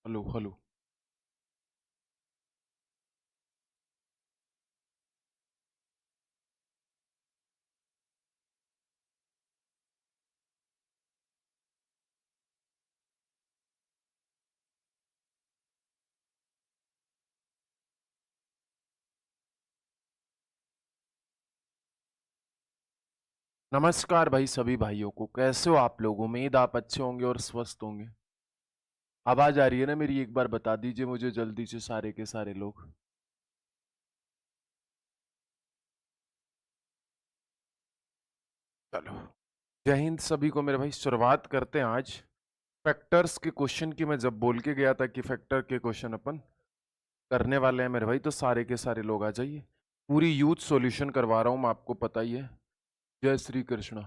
Hello hello. नमस्कार भाई सभी भाइयों को, कैसे हो आप लोग? उम्मीद आप अच्छे होंगे और स्वस्थ होंगे। आवाज आ रही है ना मेरी? एक बार बता दीजिए मुझे जल्दी से सारे के सारे लोग। चलो, जय हिंद सभी को मेरे भाई। शुरुआत करते हैं आज फैक्टर्स के क्वेश्चन की। मैं जब बोल के गया था कि फैक्टर के क्वेश्चन अपन करने वाले हैं मेरे भाई, तो सारे के सारे लोग आ जाइए। पूरी यूथ सॉल्यूशन करवा रहा हूं मैं, आपको पता ही है। जय श्री कृष्णा।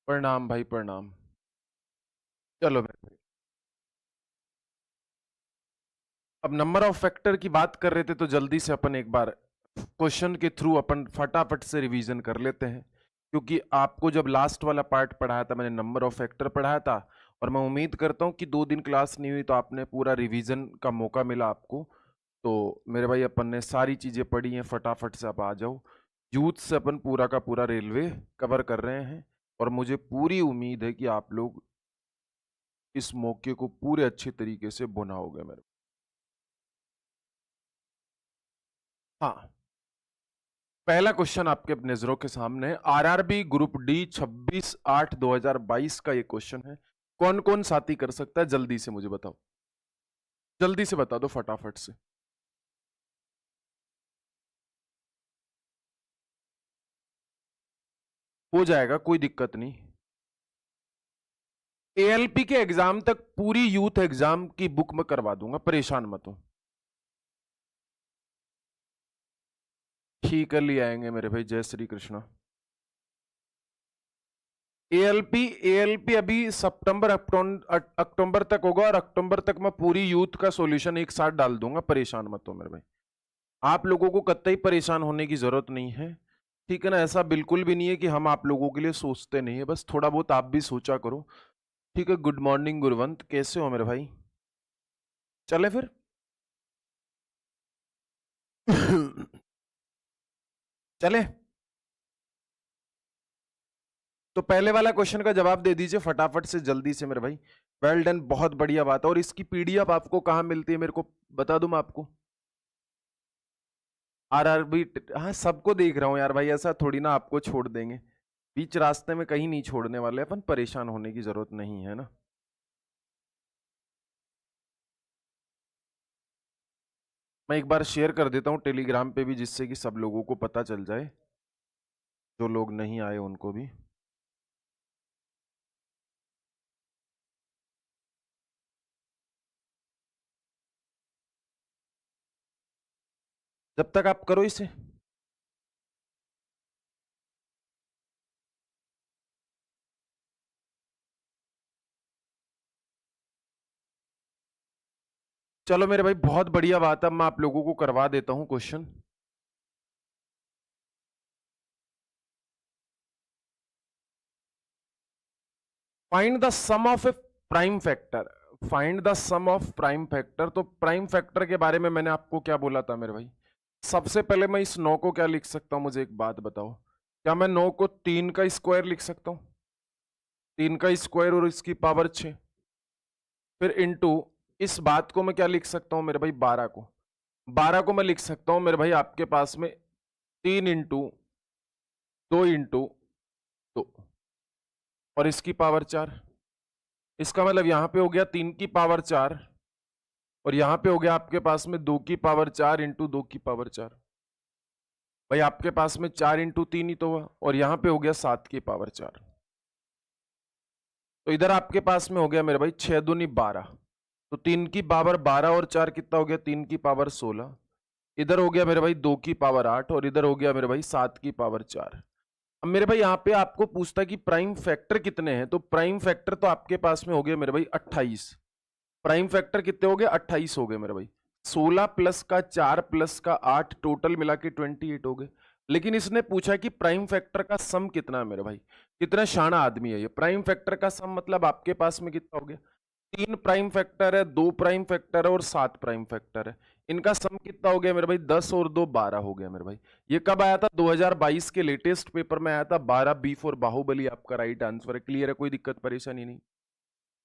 प्रणाम भाई प्रणाम। चलो मेरे भाई, अब नंबर ऑफ फैक्टर की बात कर रहे थे तो जल्दी से अपन एक बार क्वेश्चन के थ्रू अपन फटाफट से रिवीजन कर लेते हैं। क्योंकि आपको जब लास्ट वाला पार्ट पढ़ाया था, मैंने नंबर ऑफ फैक्टर पढ़ाया था, और मैं उम्मीद करता हूं कि 2 दिन क्लास नहीं हुई तो आपने पूरा रिवीजन का मौका मिला आपको। तो मेरे भाई अपन ने सारी चीजें पढ़ी हैं, फटाफट से आप आ जाओ। यूथ से अपन पूरा का पूरा रेलवे कवर कर रहे हैं, और मुझे पूरी उम्मीद है कि आप लोग इस मौके को पूरे अच्छे तरीके से बुनाओगे मेरे। हाँ, पहला क्वेश्चन आपके नजरों के सामने, आरआरबी ग्रुप डी 26/8/2022 का ये क्वेश्चन है। कौन कौन साथी कर सकता है? जल्दी से मुझे बताओ, जल्दी से बता दो फटाफट से। हो जाएगा, कोई दिक्कत नहीं। एएलपी के एग्जाम तक पूरी यूथ एग्जाम की बुक में करवा दूंगा, परेशान मत हो। ठीक है, ले आएंगे मेरे भाई। जय श्री कृष्णा। एएलपी एएलपी अभी सितंबर अक्टूबर तक होगा, और अक्टूबर तक मैं पूरी यूथ का सॉल्यूशन एक साथ डाल दूंगा, परेशान मत हो मेरे भाई। आप लोगों को कतई परेशान होने की जरूरत नहीं है, ठीक है ना? ऐसा बिल्कुल भी नहीं है कि हम आप लोगों के लिए सोचते नहीं है, बस थोड़ा बहुत आप भी सोचा करो। ठीक है। गुड मॉर्निंग गुरवंत, कैसे हो मेरे भाई? चले फिर। चले, तो पहले वाला क्वेश्चन का जवाब दे दीजिए फटाफट से, जल्दी से मेरे भाई। वेल डन, बहुत बढ़िया बात है। और इसकी पीडीएफ आपको कहाँ मिलती है मेरे को बता दूं मैं आपको? आरआरबी। हाँ, सबको देख रहा हूँ यार भाई, ऐसा थोड़ी ना आपको छोड़ देंगे। बीच रास्ते में कहीं नहीं छोड़ने वाले अपन, परेशान होने की जरूरत नहीं है ना। मैं एक बार शेयर कर देता हूँ टेलीग्राम पे भी, जिससे कि सब लोगों को पता चल जाए, जो लोग नहीं आए उनको भी। जब तक आप करो इसे। चलो मेरे भाई, बहुत बढ़िया बात है। मैं आप लोगों को करवा देता हूं question. Find the sum of a prime factor. Find the sum of prime factor. तो प्राइम फैक्टर के बारे में मैंने आपको क्या बोला था मेरे भाई? सबसे पहले मैं इस 9 को क्या लिख सकता हूं, मुझे एक बात बताओ। क्या मैं 9 को 3 का स्क्वायर लिख सकता हूं? 3 का स्क्वायर और इसकी पावर 6। फिर इंटू, इस बात को मैं क्या लिख सकता हूं मेरे भाई? 12 को। 12 को मैं लिख सकता हूं मेरे भाई आपके पास में 3 इंटू 2 इंटू 2, और इसकी पावर 4। इसका मतलब यहां पे हो गया 3 की पावर 4, और यहां पे हो गया आपके पास में 2 की पावर 4 इंटू 2 की पावर 4। भाई आपके पास में 4 इंटू 3 ही तो हुआ, और यहां पे हो गया 7 की पावर 4। तो इधर आपके पास में हो गया मेरे भाई 6 दूनी 12। तो 3 की पावर 12 और 4 कितना हो गया? 3 की पावर 16। इधर हो गया मेरे भाई 2 की पावर 8, और इधर हो गया मेरे भाई 7 की पावर 4। अब मेरे भाई यहाँ पे आपको पूछता है कि प्राइम फैक्टर कितने हैं, तो प्राइम फैक्टर तो आपके पास में हो गए मेरे भाई 28। प्राइम फैक्टर कितने हो गए? 28 हो गए मेरे भाई। 16 प्लस का 4 प्लस का 8, टोटल मिला के 28 हो गए। लेकिन इसने पूछा कि प्राइम फैक्टर का सम कितना है मेरे भाई। कितना शाना आदमी है ये। प्राइम फैक्टर का सम मतलब आपके पास में कितना हो गया, 3 प्राइम फैक्टर है, 2 प्राइम फैक्टर है और 7 प्राइम फैक्टर है। इनका सम कितना हो गया मेरे भाई, 10 और 2 12 हो गया मेरे भाई। ये कब आया था, 2022 के लेटेस्ट पेपर में आया था। 12 बी फॉर बाहुबली आपका राइट आंसर है। क्लियर है, कोई दिक्कत परेशानी नहीं।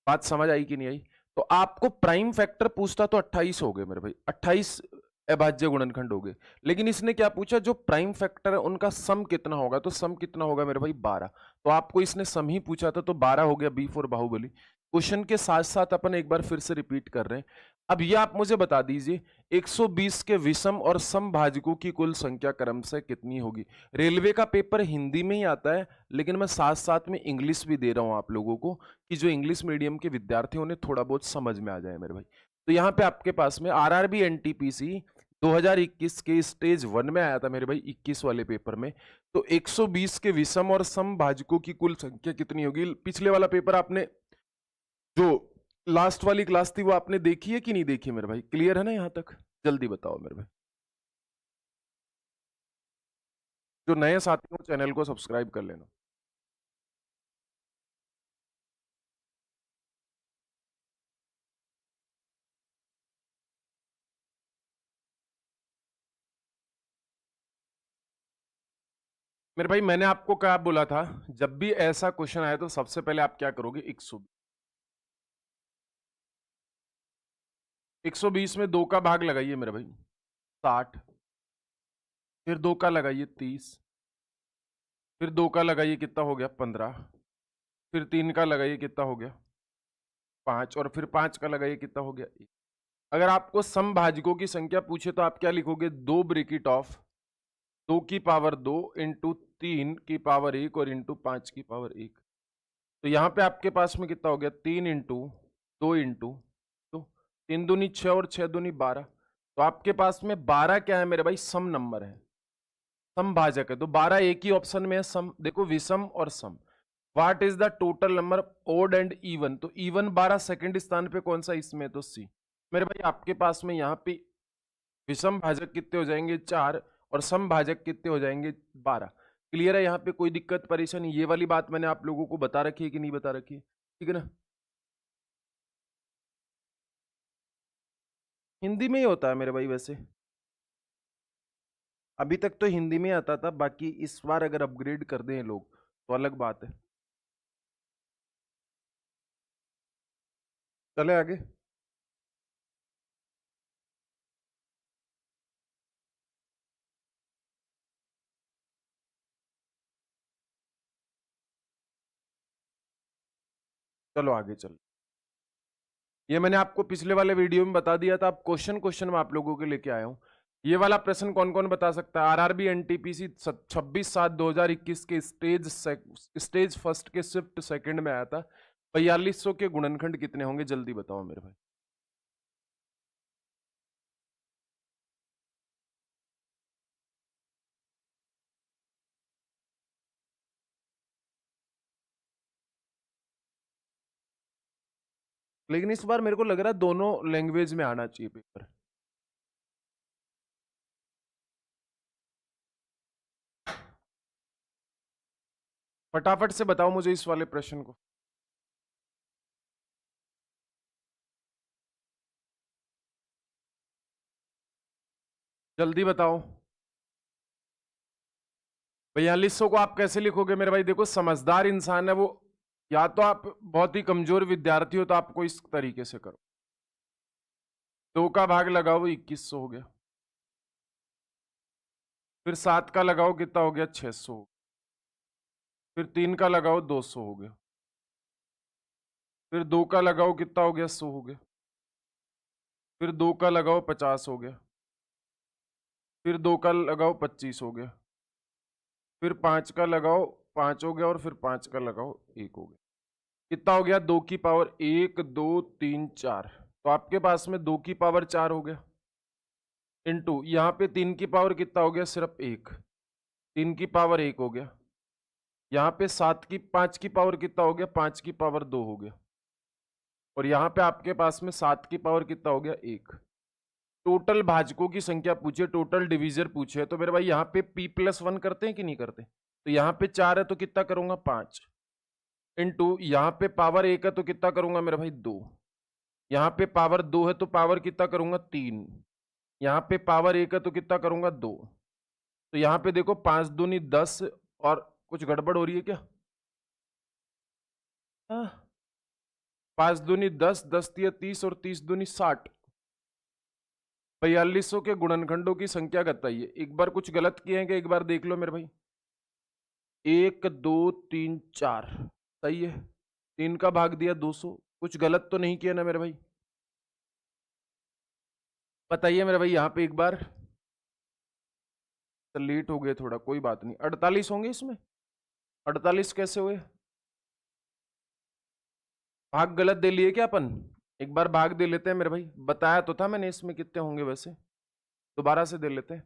बात समझ आई कि नहीं आई। तो आपको प्राइम फैक्टर पूछता तो 28 हो गए मेरे भाई, 28 अभाज्य गुणनखंड हो गए। लेकिन इसने क्या पूछा, जो प्राइम फैक्टर है उनका सम कितना होगा, तो सम कितना होगा मेरे भाई 12। तो आपको इसने सम ही पूछा था, तो 12 हो गया बी फॉर बाहुबली। क्वेश्चन के साथ साथ अपन एक बार फिर से रिपीट कर रहे हैं। अब ये आप मुझे बता दीजिए 120 के विषम और सम भाजकों की कुल संख्या क्रमशः कितनी होगी। रेलवे का पेपर हिंदी में ही आता है, लेकिन मैं साथ साथ में इंग्लिश भी दे रहा हूं आप लोगों को, कि जो इंग्लिश मीडियम के विद्यार्थी उन्हें थोड़ा बहुत समझ में आ जाए मेरे भाई। तो यहाँ पे आपके पास में आरआरबी एनटीपीसी 2021 के स्टेज 1 में आया था मेरे भाई, 21 वाले पेपर में। तो 120 के विषम और सम भाजकों की कुल संख्या कितनी होगी। पिछले वाला पेपर आपने, जो लास्ट वाली क्लास थी, वो आपने देखी है कि नहीं देखी मेरे भाई। क्लियर है ना यहां तक, जल्दी बताओ मेरे भाई। जो नए साथी हो चैनल को सब्सक्राइब कर लेना। मेरे भाई मैंने आपको क्या बोला था, जब भी ऐसा क्वेश्चन आए तो सबसे पहले आप क्या करोगे, 120 में 2 का भाग लगाइए मेरे भाई, 60। फिर 2 का लगाइए 30। फिर 2 का लगाइए कितना हो गया, 15। फिर 3 का लगाइए कितना हो गया, 5। और फिर 5 का लगाइए कितना हो गया, 1। अगर आपको समभाजकों की संख्या पूछे तो आप क्या लिखोगे, 2 ब्रेकेट ऑफ 2 की पावर 2 इंटू 3 की पावर 1 और इंटू 5 की पावर 1। तो यहां पे आपके पास में कितना हो गया, 3 इंटू 2 इंटू, तो 3 दूनी 6 और 6 दूनी 12। तो आपके पास में 12 क्या है मेरे भाई, सम नंबर है, समभाजक है। तो 12 एक ही ऑप्शन में है, सम। देखो विषम और सम। What is the total number odd and even, तो इवन 12 सेकंड स्थान पे कौन सा, इसमें तो सी। मेरे भाई आपके पास में यहाँ पे विषम भाजक कितने हो जाएंगे, 4। और सम भाजक कितने हो जाएंगे, 12। क्लियर है, यहाँ पे कोई दिक्कत परेशानी। ये वाली बात मैंने आप लोगों को बता रखी है कि नहीं बता रखी है, ठीक है ना। हिंदी में ही होता है मेरे भाई वैसे, अभी तक तो हिंदी में आता था, बाकी इस बार अगर अपग्रेड कर दें लोग तो अलग बात है। चले आगे। चलो आगे चलो। ये मैंने आपको पिछले वाले वीडियो में बता दिया था। अब क्वेश्चन क्वेश्चन में आप लोगों के लेके आया हूं। ये वाला प्रश्न कौन कौन बता सकता है, आरआरबी एनटीपीसी 26/7/2021 के स्टेज फर्स्ट के शिफ्ट सेकंड में आया था। 4200 के गुणनखंड कितने होंगे, जल्दी बताओ मेरे भाई। लेकिन इस बार मेरे को लग रहा है दोनों लैंग्वेज में आना चाहिए पेपर। फटाफट से बताओ मुझे इस वाले प्रश्न को। जल्दी बताओ। 4200 को आप कैसे लिखोगे मेरे भाई, देखो समझदार इंसान है वो, या तो आप बहुत ही कमजोर विद्यार्थी हो तो आपको इस तरीके से करो। 2 का भाग लगाओ, 2100 हो गया। फिर 7 का लगाओ, कितना हो गया, 600। फिर 3 का लगाओ, 200 हो गया। फिर 2 का लगाओ, कितना हो गया, 100 हो गया। फिर 2 का लगाओ, 50 हो गया। फिर 2 का लगाओ, 25 हो गया। फिर 5 का लगाओ, 5 हो गया। और फिर 5 का लगाओ, 1 हो गया। कितना हो गया, 2 की पावर 1 2 3 4। तो आपके पास में 2 की पावर 4 हो गया, इंटू यहाँ पे 3 की पावर कितना हो गया, सिर्फ 1। 3 की पावर 1 हो गया। यहाँ पे 5 की पावर कितना हो गया, 5 की पावर 2 हो गया। और यहाँ पे आपके पास में 7 की पावर कितना हो गया, 1। टोटल भाजकों की संख्या पूछे, टोटल डिविजर पूछे, तो मेरे भाई यहाँ पे p+1 करते हैं कि नहीं करते? तो यहाँ पे 4 है तो कितना करूंगा 5 इंटू यहाँ पे पावर 1 है तो कितना करूंगा मेरे भाई 2, यहाँ पे पावर 2 है तो पावर कितना करूंगा 3, यहाँ पे पावर 1 है तो कितना करूंगा 2। तो यहाँ पे देखो 5 दूनी 10 और कुछ गड़बड़ हो रही है क्या? 5 दूनी 10, 10 तिया 30 और 30 दूनी 60। 4200 के गुणनखंडों की संख्या बताइए। एक बार कुछ गलत किए हैं क्या? एक बार देख लो मेरे भाई। 1 2 3 4 सही है। 3 का भाग दिया 200। कुछ गलत तो नहीं किया ना मेरे भाई? बताइए मेरे भाई यहाँ पे एक बार। तो लेट हो गए थोड़ा, कोई बात नहीं। 48 होंगे इसमें। 48 कैसे हुए? भाग गलत दे लिए क्या अपन? एक बार भाग दे लेते हैं मेरे भाई। बताया तो था मैंने इसमें कितने होंगे, वैसे दोबारा से दे लेते हैं।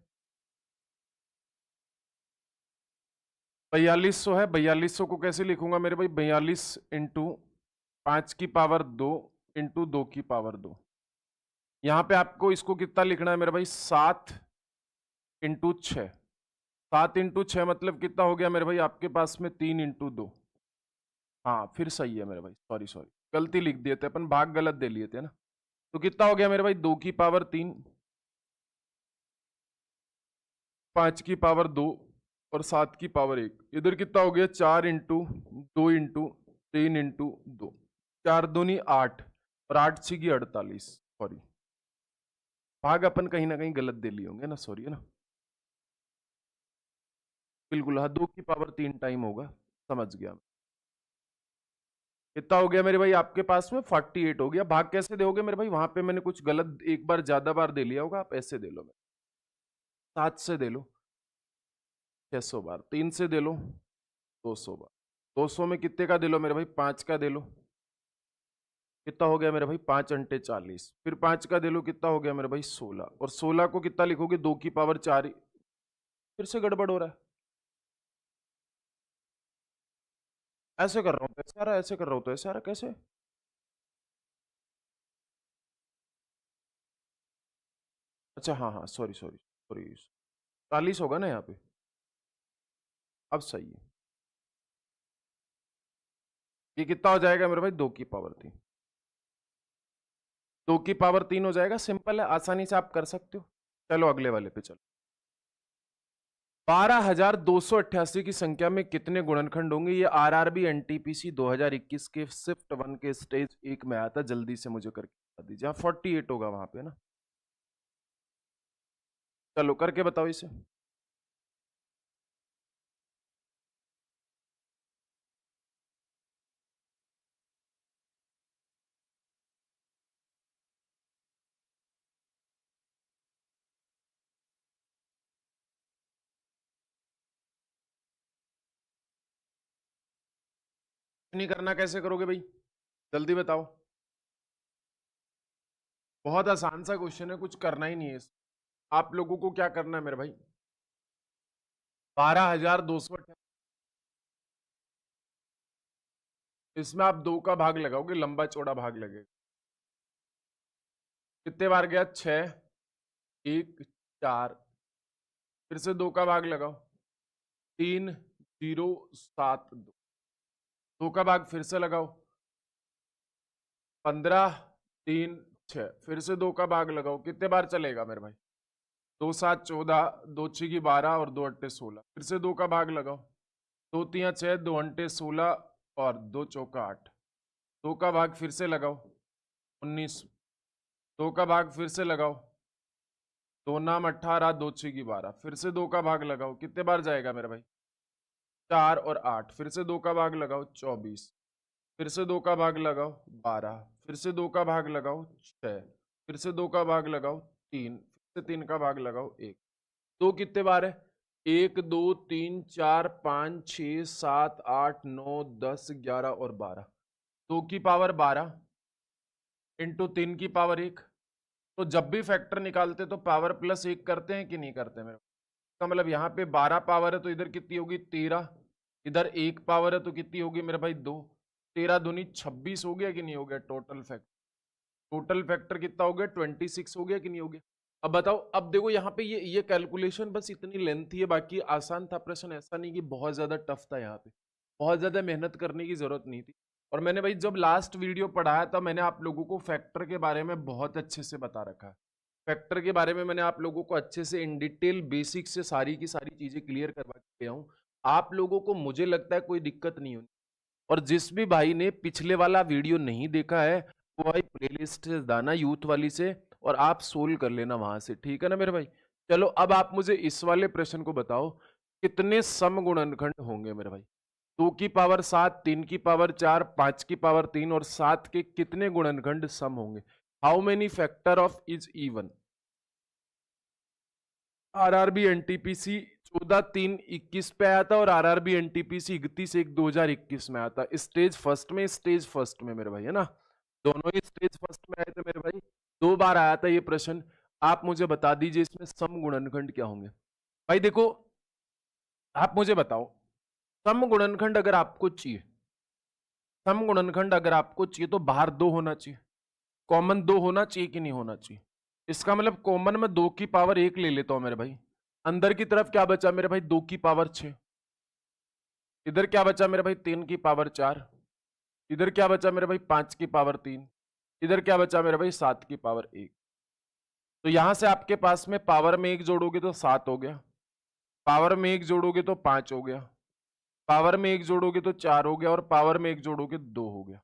4200 है। 4200 को कैसे लिखूंगा मेरे भाई? 42 इंटू 5 की पावर 2 इंटू 2 की पावर 2। यहां पे आपको इसको कितना लिखना है मेरे भाई? 7 इंटू 6। 7 इंटू 6 मतलब कितना हो गया मेरे भाई आपके पास में? 3 इंटू 2। हाँ फिर सही है मेरे भाई, सॉरी सॉरी, गलती लिख दिए थे अपन, भाग गलत दे लिए थे ना। तो कितना हो गया मेरे भाई? 2 की पावर 3, 5 की पावर 2 और 7 की पावर 1। इधर कितना हो गया? 4 इंटू 2 इंटू 3 इंटू 2। 4 दूनी 8 और 8 छिगी 48। सॉरी, भाग अपन कहीं ना कहीं गलत दे लिए होंगे ना, सॉरी है ना। बिल्कुल हाँ, 2 की पावर 3 टाइम होगा, समझ गया। कितना हो गया मेरे भाई आपके पास में? 48 हो गया। भाग कैसे दोगे मेरे भाई? वहां पे मैंने कुछ गलत एक बार ज्यादा बार दे लिया होगा, आप ऐसे दे लो। 7 से दे लो 600 बार, 3 से दे लो 200 बार, 200 में कितने का दे लो मेरे भाई? 5 का दे लो। कितना हो गया मेरे भाई? 5 अंटे 40। फिर 5 का दे लो, कितना हो गया मेरे भाई? 16। और 16 को कितना लिखोगे? 2 की पावर 4। फिर से गड़बड़ हो रहा है। ऐसे कर रहा हूँ तो ऐसे आ रहा है, ऐसे कर रहा हूँ तो ऐसे आ रहा है, कैसे? अच्छा हाँ हाँ, सॉरी सॉरी सॉरी, 40 होगा ना यहाँ पे। अब सही है। ये कितना हो जाएगा मेरे भाई? 2 की पावर 3। 2 की पावर 3 हो जाएगा। सिंपल है, आसानी से आप कर सकते हो। चलो अगले वाले पे चलो। 12,288 की संख्या में कितने गुणनखंड होंगे? ये आरआरबी एनटीपीसी 2021 के शिफ्ट 1 के स्टेज 1 में आया था। जल्दी से मुझे करके बता दीजिए। 48 होगा वहां पे ना। चलो करके बताओ इसे। नहीं करना, कैसे करोगे भाई? जल्दी बताओ। बहुत आसान सा क्वेश्चन है, कुछ करना ही नहीं है। आप लोगों को क्या करना है मेरे भाई? 12,200, इसमें आप 2 का भाग लगाओगे, लंबा चौड़ा भाग लगेगा। कितने बार गया? 6 1 4। फिर से 2 का भाग लगाओ। 3 0 7 2। 2 का भाग फिर से लगाओ। 15 3 6। फिर से 2 का भाग लगाओ। कितने बार चलेगा मेरे भाई? 2 7 14, 2 6 की 12 और 2 अट्टे 16। फिर से 2 का भाग लगाओ। 2 3 6, 2 अंटे 16 और 2 चौका 8। 2 का भाग फिर से लगाओ। 19। 2 का भाग फिर से लगाओ। 2 नाम 18, 2 6 की 12। फिर से 2 का भाग लगाओ। कितने बार जाएगा मेरे भाई? 4 और 8। फिर से 2 का भाग लगाओ। 24। फिर से 2 का भाग लगाओ। 12। फिर से 2 का भाग लगाओ। 6। फिर से 2 का भाग लगाओ। 3। फिर से 3 का भाग लगाओ। 1। 2 कितने बार है? 1 2 3 4 5 6 7 8 9 10 11 और 12। 2 की पावर 12 इंटू 3 की पावर 1। तो जब भी फैक्टर निकालते तो पावर प्लस 1 करते हैं कि नहीं करते मेरे? इसका मतलब यहाँ पे 12 पावर है तो इधर कितनी होगी? 13। इधर 1 पावर है तो कितनी होगी मेरे भाई? 2। 13 दूनी 26 हो गया कि नहीं हो गया? टोटल फैक्टर, टोटल फैक्टर कितना हो गया? 26 हो गया कि नहीं हो गया? अब बताओ, अब देखो यहाँ पे ये कैलकुलेशन बस इतनी लेंथी है, बाकी आसान था प्रश्न, ऐसा नहीं कि बहुत ज्यादा टफ था। यहाँ पे बहुत ज्यादा मेहनत करने की जरूरत नहीं थी। और मैंने भाई जब लास्ट वीडियो पढ़ाया था, मैंने आप लोगों को फैक्टर के बारे में बहुत अच्छे से बता रखा है। फैक्टर के बारे में मैंने आप लोगों को अच्छे से इन डिटेल बेसिक से सारी की सारी चीजें क्लियर करवा के गया हूँ। आप लोगों को मुझे लगता है कोई दिक्कत नहीं होनी। और जिस भी भाई ने पिछले वाला वीडियो नहीं देखा है, वो भाई प्लेलिस्ट से दाना यूथ वाली से, और आप सोल्व कर लेना वहां से, ठीक है ना मेरे भाई। चलो अब आप मुझे इस वाले प्रश्न को बताओ, कितने समगुणनखंड होंगे मेरे भाई? 2 की पावर 7, 3 की पावर 4, 5 की पावर 3 और 7 के कितने गुणनखंड सम होंगे? How many factor of is even? RRB NTPC 14/3/21 पे आया था, और आरआरबी एनटीपीसी 31/1/2021 में आया था। स्टेज फर्स्ट में मेरे भाई, है ना। दोनों ही स्टेज फर्स्ट में आए थे मेरे भाई। 2 बार आया था ये प्रश्न। आप मुझे बता दीजिए इसमें सम गुणनखंड क्या होंगे। भाई देखो, आप मुझे बताओ, सम गुणनखंड अगर आपको चाहिए, सम गुणनखंड अगर आपको चाहिए तो बाहर 2 होना चाहिए, कॉमन 2 होना चाहिए कि नहीं होना चाहिए? इसका मतलब कॉमन में 2 की पावर 1 ले लेता हूं मेरे भाई। अंदर की तरफ क्या बचा मेरे भाई? 2 की पावर 6। इधर क्या बचा मेरे भाई? 3 की पावर 4। इधर क्या बचा मेरे भाई? 5 की पावर 3। इधर क्या बचा मेरे भाई? 7 की पावर 1। तो यहां से आपके पास में पावर में 1 जोड़ोगे तो 7 हो गया, पावर में 1 जोड़ोगे तो 5 हो गया, पावर में 1 जोड़ोगे तो 4 हो गया, और पावर में 1 जोड़ोगे 2 हो गया।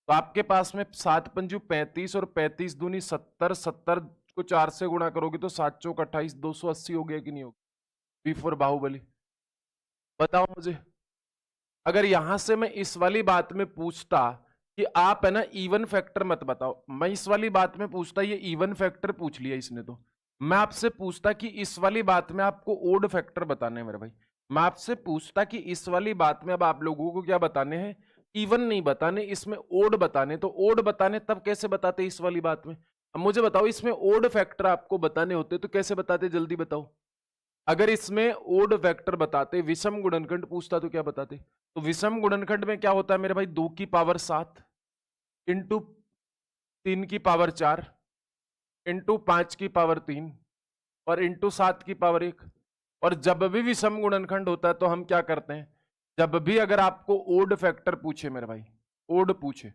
तो आपके पास में 7 पंजू 35 और 35 दूनी 70, 70 को 4 से गुणा करोगे तो 7 चौक 28, 280 हो गया कि नहीं हो गया? B for Baahubali. बताओ मुझे, अगर यहां से मैं इस वाली बात में पूछता कि आप है ना इवन फैक्टर मत बताओ, मैं इस वाली बात में पूछता, ये इवन फैक्टर पूछ लिया इसने, तो मैं आपसे पूछता कि इस वाली बात में आपको ओड फैक्टर बताने हैं मेरे भाई। मैं आपसे पूछता कि इस वाली बात में अब आप लोगों को क्या बताने हैं? इवन नहीं बताने, इसमें ओड बताने। तो ओड बताने तब कैसे बताते इस वाली बात में? अब मुझे बताओ, इसमें ओड फैक्टर आपको बताने होते तो कैसे बताते, जल्दी बताओ। अगर इसमें ओड फैक्टर बताते, विषम गुणनखंड पूछता तो क्या बताते? तो विषम गुणनखंड में क्या होता है मेरे भाई? 2 की पावर 7 इंटू 3 की पावर 4 इंटू 5 की पावर 3 और इंटू 7 की पावर 1। और जब भी विषम गुणनखंड होता है तो हम क्या करते हैं? जब भी अगर आपको ओड फैक्टर पूछे मेरे भाई, ओड पूछे,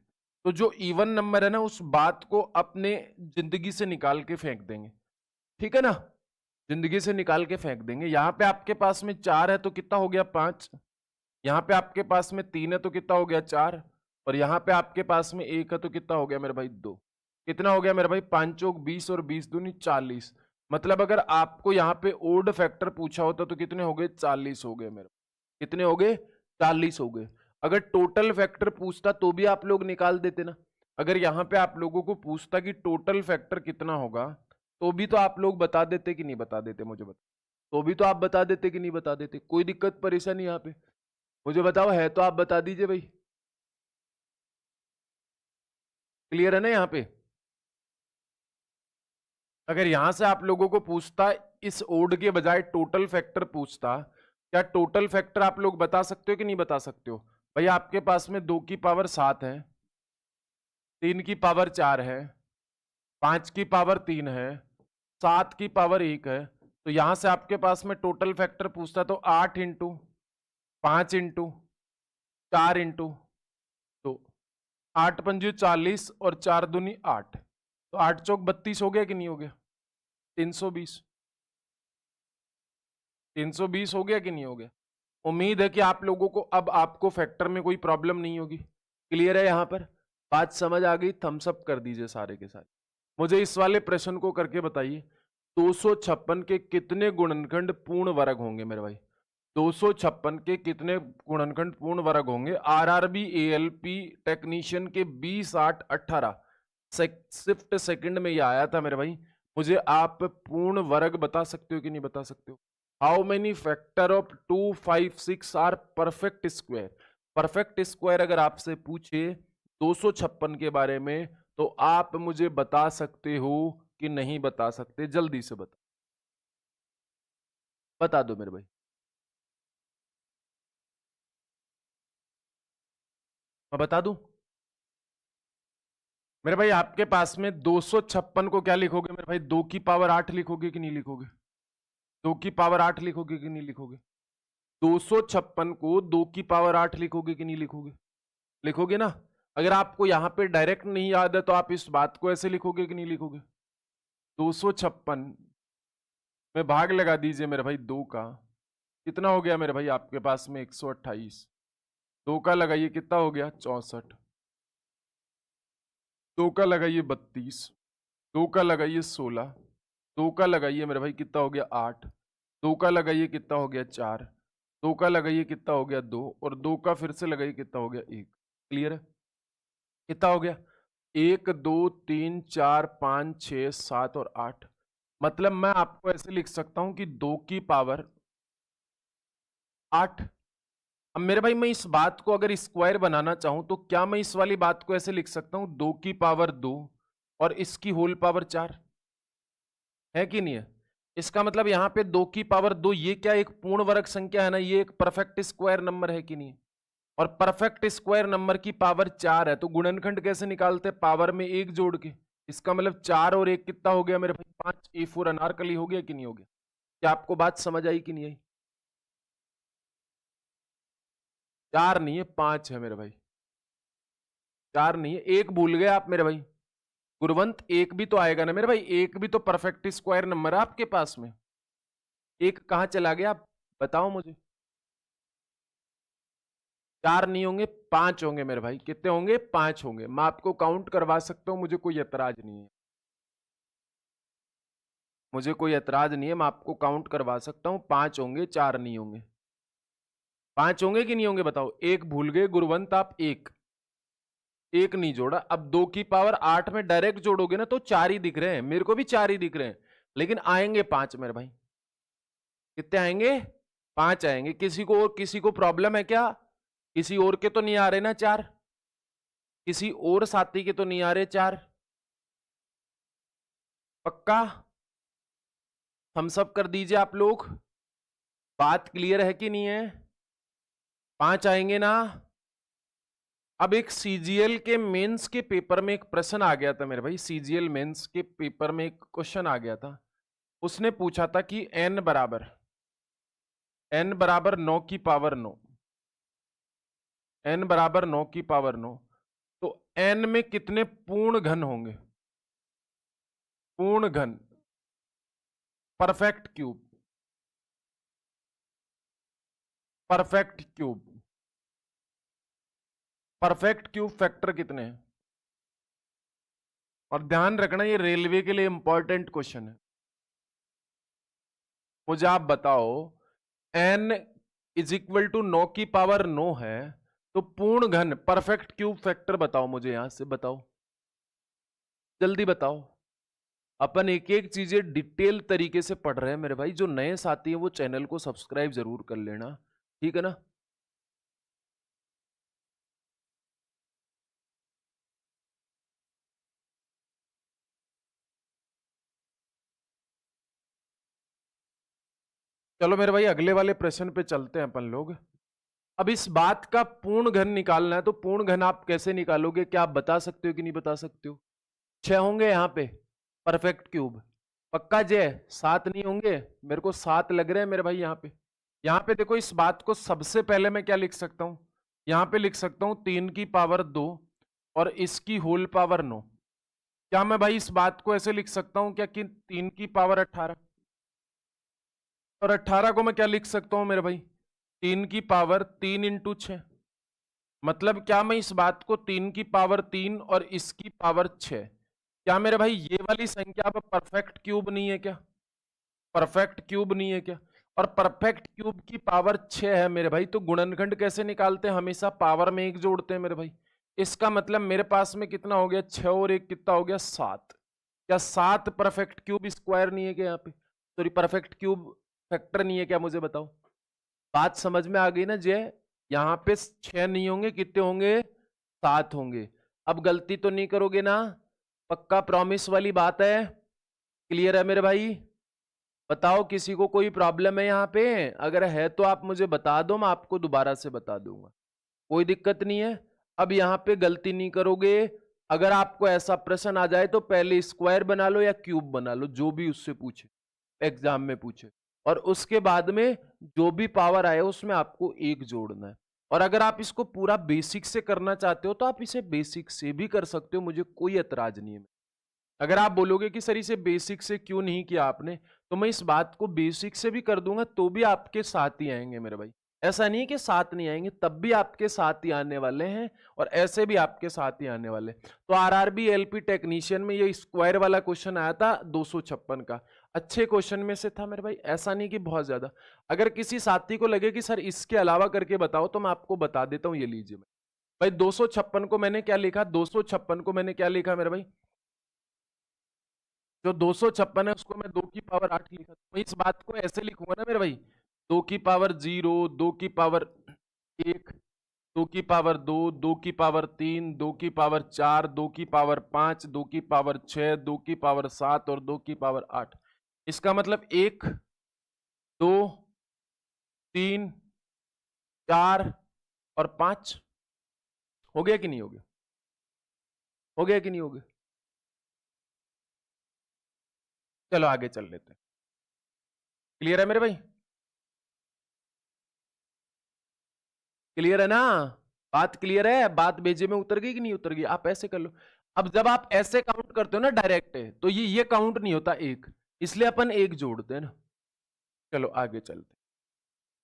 तो जो इवन नंबर है ना, उस बात को अपने जिंदगी से निकाल के फेंक देंगे, ठीक है ना। जिंदगी से निकाल के फेंक देंगे। यहां पे आपके पास में 4 है तो कितना हो गया? 5। यहाँ पे आपके पास में 3 है तो कितना हो गया? 4। और यहाँ पे आपके पास में 1 है तो कितना हो गया मेरे भाई? 2। कितना हो गया मेरे भाई? 5 चौक 20 और 20 दूनी 40। मतलब अगर आपको यहाँ पे ओड फैक्टर पूछा होता तो कितने हो गए? 40 हो गए मेरे। कितने हो गए? 40 हो गए। अगर टोटल फैक्टर पूछता तो भी आप लोग निकाल देते ना। अगर यहाँ पे आप लोगों को पूछता कि टोटल फैक्टर कितना होगा, तो भी तो आप लोग बता देते कि नहीं बता देते? मुझे बता, तो भी तो आप बता देते कि नहीं बता देते? कोई दिक्कत परेशानी यहाँ पे? मुझे बताओ, है तो आप बता दीजिए भाई। क्लियर है ना यहाँ पे? अगर यहां से आप लोगों को पूछता, इस ओड के बजाय टोटल फैक्टर पूछता, क्या टोटल फैक्टर आप लोग बता सकते हो कि नहीं बता सकते हो? भाई आपके पास में 2 की पावर 7 है, 3 की पावर 4 है, 5 की पावर 3 है, 7 की पावर 1 है। तो यहां से आपके पास में टोटल फैक्टर पूछता तो 8 इंटू 5 इंटू 4 इंटू, तो 8 पंजे 40 और 4 दूनी 8, तो 8 चौक 32 हो गया कि नहीं हो गया? 320। 320 हो गया कि नहीं हो गया? उम्मीद है कि आप लोगों को अब आपको फैक्टर में कोई प्रॉब्लम नहीं होगी। क्लियर है यहाँ पर? बात समझ आ गई? थम्स अप कर दीजिए सारे के सारे। मुझे इस वाले प्रश्न को करके बताइए, 256 के कितने गुणनखंड पूर्ण वर्ग होंगे मेरे भाई? 256 के कितने गुणनखंड पूर्ण वर्ग होंगे? आरआरबी एएलपी टेक्नीशियन के 20/8/18 शिफ्ट सेकंड में ये आया था मेरे भाई। मुझे आप पूर्ण वर्ग बता सकते हो कि नहीं बता सकते हो? How many factor of 256 are perfect square? Perfect square अगर आपसे पूछे 256 के बारे में, तो आप मुझे बता सकते हो कि नहीं बता सकते? जल्दी से बता दो मेरे भाई। मैं बता दूं? मेरे भाई आपके पास में 256 को क्या लिखोगे मेरे भाई? 2 की पावर 8 लिखोगे कि नहीं लिखोगे? 2 की पावर 8 लिखोगे कि नहीं लिखोगे? 256 को 2 की पावर 8 लिखोगे कि नहीं लिखोगे? लिखोगे ना? अगर आपको यहां पे डायरेक्ट नहीं याद है तो आप इस बात को ऐसे लिखोगे कि नहीं लिखोगे? 256 में भाग लगा दीजिए मेरे भाई 2 का, कितना हो गया मेरे भाई आपके पास में? 128। 2 का लगाइए, कितना हो गया? 64। 2 का लगाइए 32। 2 का लगाइए 16। 2 का लगाइए मेरे भाई, कितना हो गया? 8। 2 का लगाइए, कितना हो गया? 4। 2 का लगाइए, कितना हो गया? 2। और 2 का फिर से लगाइए, कितना हो गया? 1। क्लियर है? कितना हो गया? 1 2 3 4 5 6 7 और 8। मतलब मैं आपको ऐसे लिख सकता हूं कि 2 की पावर 8। अब मेरे भाई मैं इस बात को अगर स्क्वायर बनाना चाहूं तो क्या मैं इस वाली बात को ऐसे लिख सकता हूं? 2 की पावर 2 और इसकी होल पावर 4, है कि नहीं है? इसका मतलब यहां पे 2 की पावर 2, ये क्या एक पूर्ण वर्ग संख्या है ना? ये एक परफेक्ट स्क्वायर नंबर है कि नहीं? और परफेक्ट स्क्वायर नंबर की पावर 4 है तो गुणनखंड कैसे निकालते? पावर में 1 जोड़ के। इसका मतलब 4 और 1 कितना हो गया मेरे भाई? 5। A4 अनारकली हो गया कि नहीं हो गया? क्या आपको बात समझ आई कि नहीं आई? 4 नहीं है, 5 है मेरे भाई। 4 नहीं है, 1 भूल गए आप मेरे भाई। गुरवंत 1 भी तो आएगा ना मेरे भाई, 1 भी तो परफेक्ट स्क्वायर नंबर है आपके पास में। 1 कहां चला गया आप बताओ मुझे? 4 नहीं होंगे, 5 होंगे मेरे भाई। कितने होंगे? 5 होंगे। मैं आपको काउंट करवा सकता हूं, मुझे कोई एतराज नहीं है। मुझे कोई एतराज नहीं है, मैं आपको काउंट करवा सकता हूं। 5 होंगे, 4 नहीं होंगे। 5 होंगे कि नहीं होंगे बताओ? 1 भूल गए गुरवंत आप, 1 नहीं जोड़ा। अब 2 की पावर 8 में डायरेक्ट जोड़ोगे ना तो 4 ही दिख रहे हैं, मेरे को भी 4 ही दिख रहे हैं, लेकिन आएंगे 5 मेरे भाई। कितने आएंगे? 5 आएंगे। किसी को प्रॉब्लम है क्या? किसी और के तो नहीं आ रहे ना 4? किसी और साथी के तो नहीं आ रहे 4? पक्का? हम सब कर दीजिए आप लोग। बात क्लियर है कि नहीं है? 5 आएंगे ना? अब एक सीजीएल के मेंस के पेपर में एक प्रश्न आ गया था मेरे भाई। सीजीएल मेंस के पेपर में एक क्वेश्चन आ गया था। उसने पूछा था कि n बराबर 9 की पावर 9, n बराबर 9 की पावर 9, तो n में कितने पूर्ण घन होंगे? पूर्ण घन, perfect cube, perfect cube, perfect cube factor कितने हैं? और ध्यान रखना ये रेलवे के लिए इंपॉर्टेंट क्वेश्चन है। मुझे आप बताओ, n इज इक्वल टू 9 की पावर 9 है, तो पूर्ण घन परफेक्ट क्यूब फैक्टर बताओ मुझे, यहां से बताओ, जल्दी बताओ। अपन एक एक चीजें डिटेल तरीके से पढ़ रहे हैं मेरे भाई। जो नए साथी हैं वो चैनल को सब्सक्राइब जरूर कर लेना, ठीक है ना? चलो मेरे भाई अगले वाले प्रश्न पे चलते हैं अपन लोग। अब इस बात का पूर्ण घन निकालना है, तो पूर्ण घन आप कैसे निकालोगे? क्या आप बता सकते हो कि नहीं बता सकते हो? 6 होंगे यहाँ पे परफेक्ट क्यूब। पक्का जय? 7 नहीं होंगे? मेरे को 7 लग रहे हैं मेरे भाई यहाँ पे। यहाँ पे देखो, इस बात को सबसे पहले मैं क्या लिख सकता हूँ? यहाँ पे लिख सकता हूँ 3 की पावर 2 और इसकी होल पावर 9। क्या मैं भाई इस बात को ऐसे लिख सकता हूँ क्या कि 3 की पावर 18? और 18 को मैं क्या लिख सकता हूँ मेरे भाई? 3 की पावर 3 इंटू 6। मतलब क्या मैं इस बात को 3 की पावर 3 और इसकी पावर 6, क्या मेरे भाई ये वाली संख्या अब परफेक्ट क्यूब नहीं है क्या? परफेक्ट क्यूब नहीं है क्या? और परफेक्ट क्यूब की पावर 6 है मेरे भाई, तो गुणनखंड कैसे निकालते हैं? हमेशा पावर में 1 जोड़ते हैं मेरे भाई। इसका मतलब मेरे पास में कितना हो गया? 6 और 1 कितना हो गया? 7। क्या 7 परफेक्ट क्यूब स्क्वायर नहीं है क्या यहाँ पे? सॉरी, परफेक्ट क्यूब फैक्टर नहीं है क्या? मुझे बताओ। बात समझ में आ गई ना जय? यहाँ पे 6 नहीं होंगे, कितने होंगे? 7 होंगे। अब गलती तो नहीं करोगे ना? पक्का प्रॉमिस वाली बात है? क्लियर है मेरे भाई? बताओ किसी को कोई प्रॉब्लम है यहाँ पे? अगर है तो आप मुझे बता दो, मैं आपको दोबारा से बता दूंगा, कोई दिक्कत नहीं है। अब यहाँ पे गलती नहीं करोगे अगर आपको ऐसा प्रश्न आ जाए तो पहले स्क्वायर बना लो या क्यूब बना लो, जो भी उससे पूछे, एग्जाम में पूछे, और उसके बाद में जो भी पावर आए उसमें आपको एक जोड़ना है। और अगर आप इसको पूरा बेसिक से करना चाहते हो तो आप इसे बेसिक से भी कर सकते हो, मुझे कोई एतराज नहीं है। अगर आप बोलोगे कि सर इसे बेसिक से क्यों नहीं किया आपने, तो मैं इस बात को बेसिक से भी कर दूंगा तो भी आपके साथ ही आएंगे मेरे भाई। ऐसा नहीं है कि साथ नहीं आएंगे, तब भी आपके साथ ही आने वाले हैं, और ऐसे भी आपके साथ ही आने वाले। तो आरआरबी एलपी टेक्नीशियन में ये स्क्वायर वाला क्वेश्चन आया था 256 का, अच्छे क्वेश्चन में से था मेरे भाई, ऐसा नहीं कि बहुत ज्यादा। अगर किसी साथी को लगे कि सर इसके अलावा करके बताओ, तो मैं आपको बता देता हूं, ये लीजिए भाई 256 को मैंने क्या लिखा, 256 को मैंने क्या लिखा मेरे भाई, जो 256 है उसको मैं 2 की पावर 8 लिखा, तो मैं इस बात को ऐसे लिखूंगा ना मेरे भाई, 2 की पावर 0, 2 की पावर 1, 2 की पावर 2, 2 की पावर 3, 2 की पावर 4, 2 की पावर 5, 2 की पावर 6, 2 की पावर 7 और 2 की पावर 8। इसका मतलब 1, 2, 3, 4 और 5। हो गया कि नहीं हो गया, हो गया कि नहीं हो गया? चलो आगे चल लेते हैं। क्लियर है मेरे भाई, क्लियर है ना? बात क्लियर है, बात भेजे में उतर गई कि नहीं उतर गई? आप ऐसे कर लो। अब जब आप ऐसे काउंट करते हो ना डायरेक्ट, तो ये काउंट नहीं होता एक, इसलिए अपन एक जोड़ते हैं ना। चलो आगे चलते,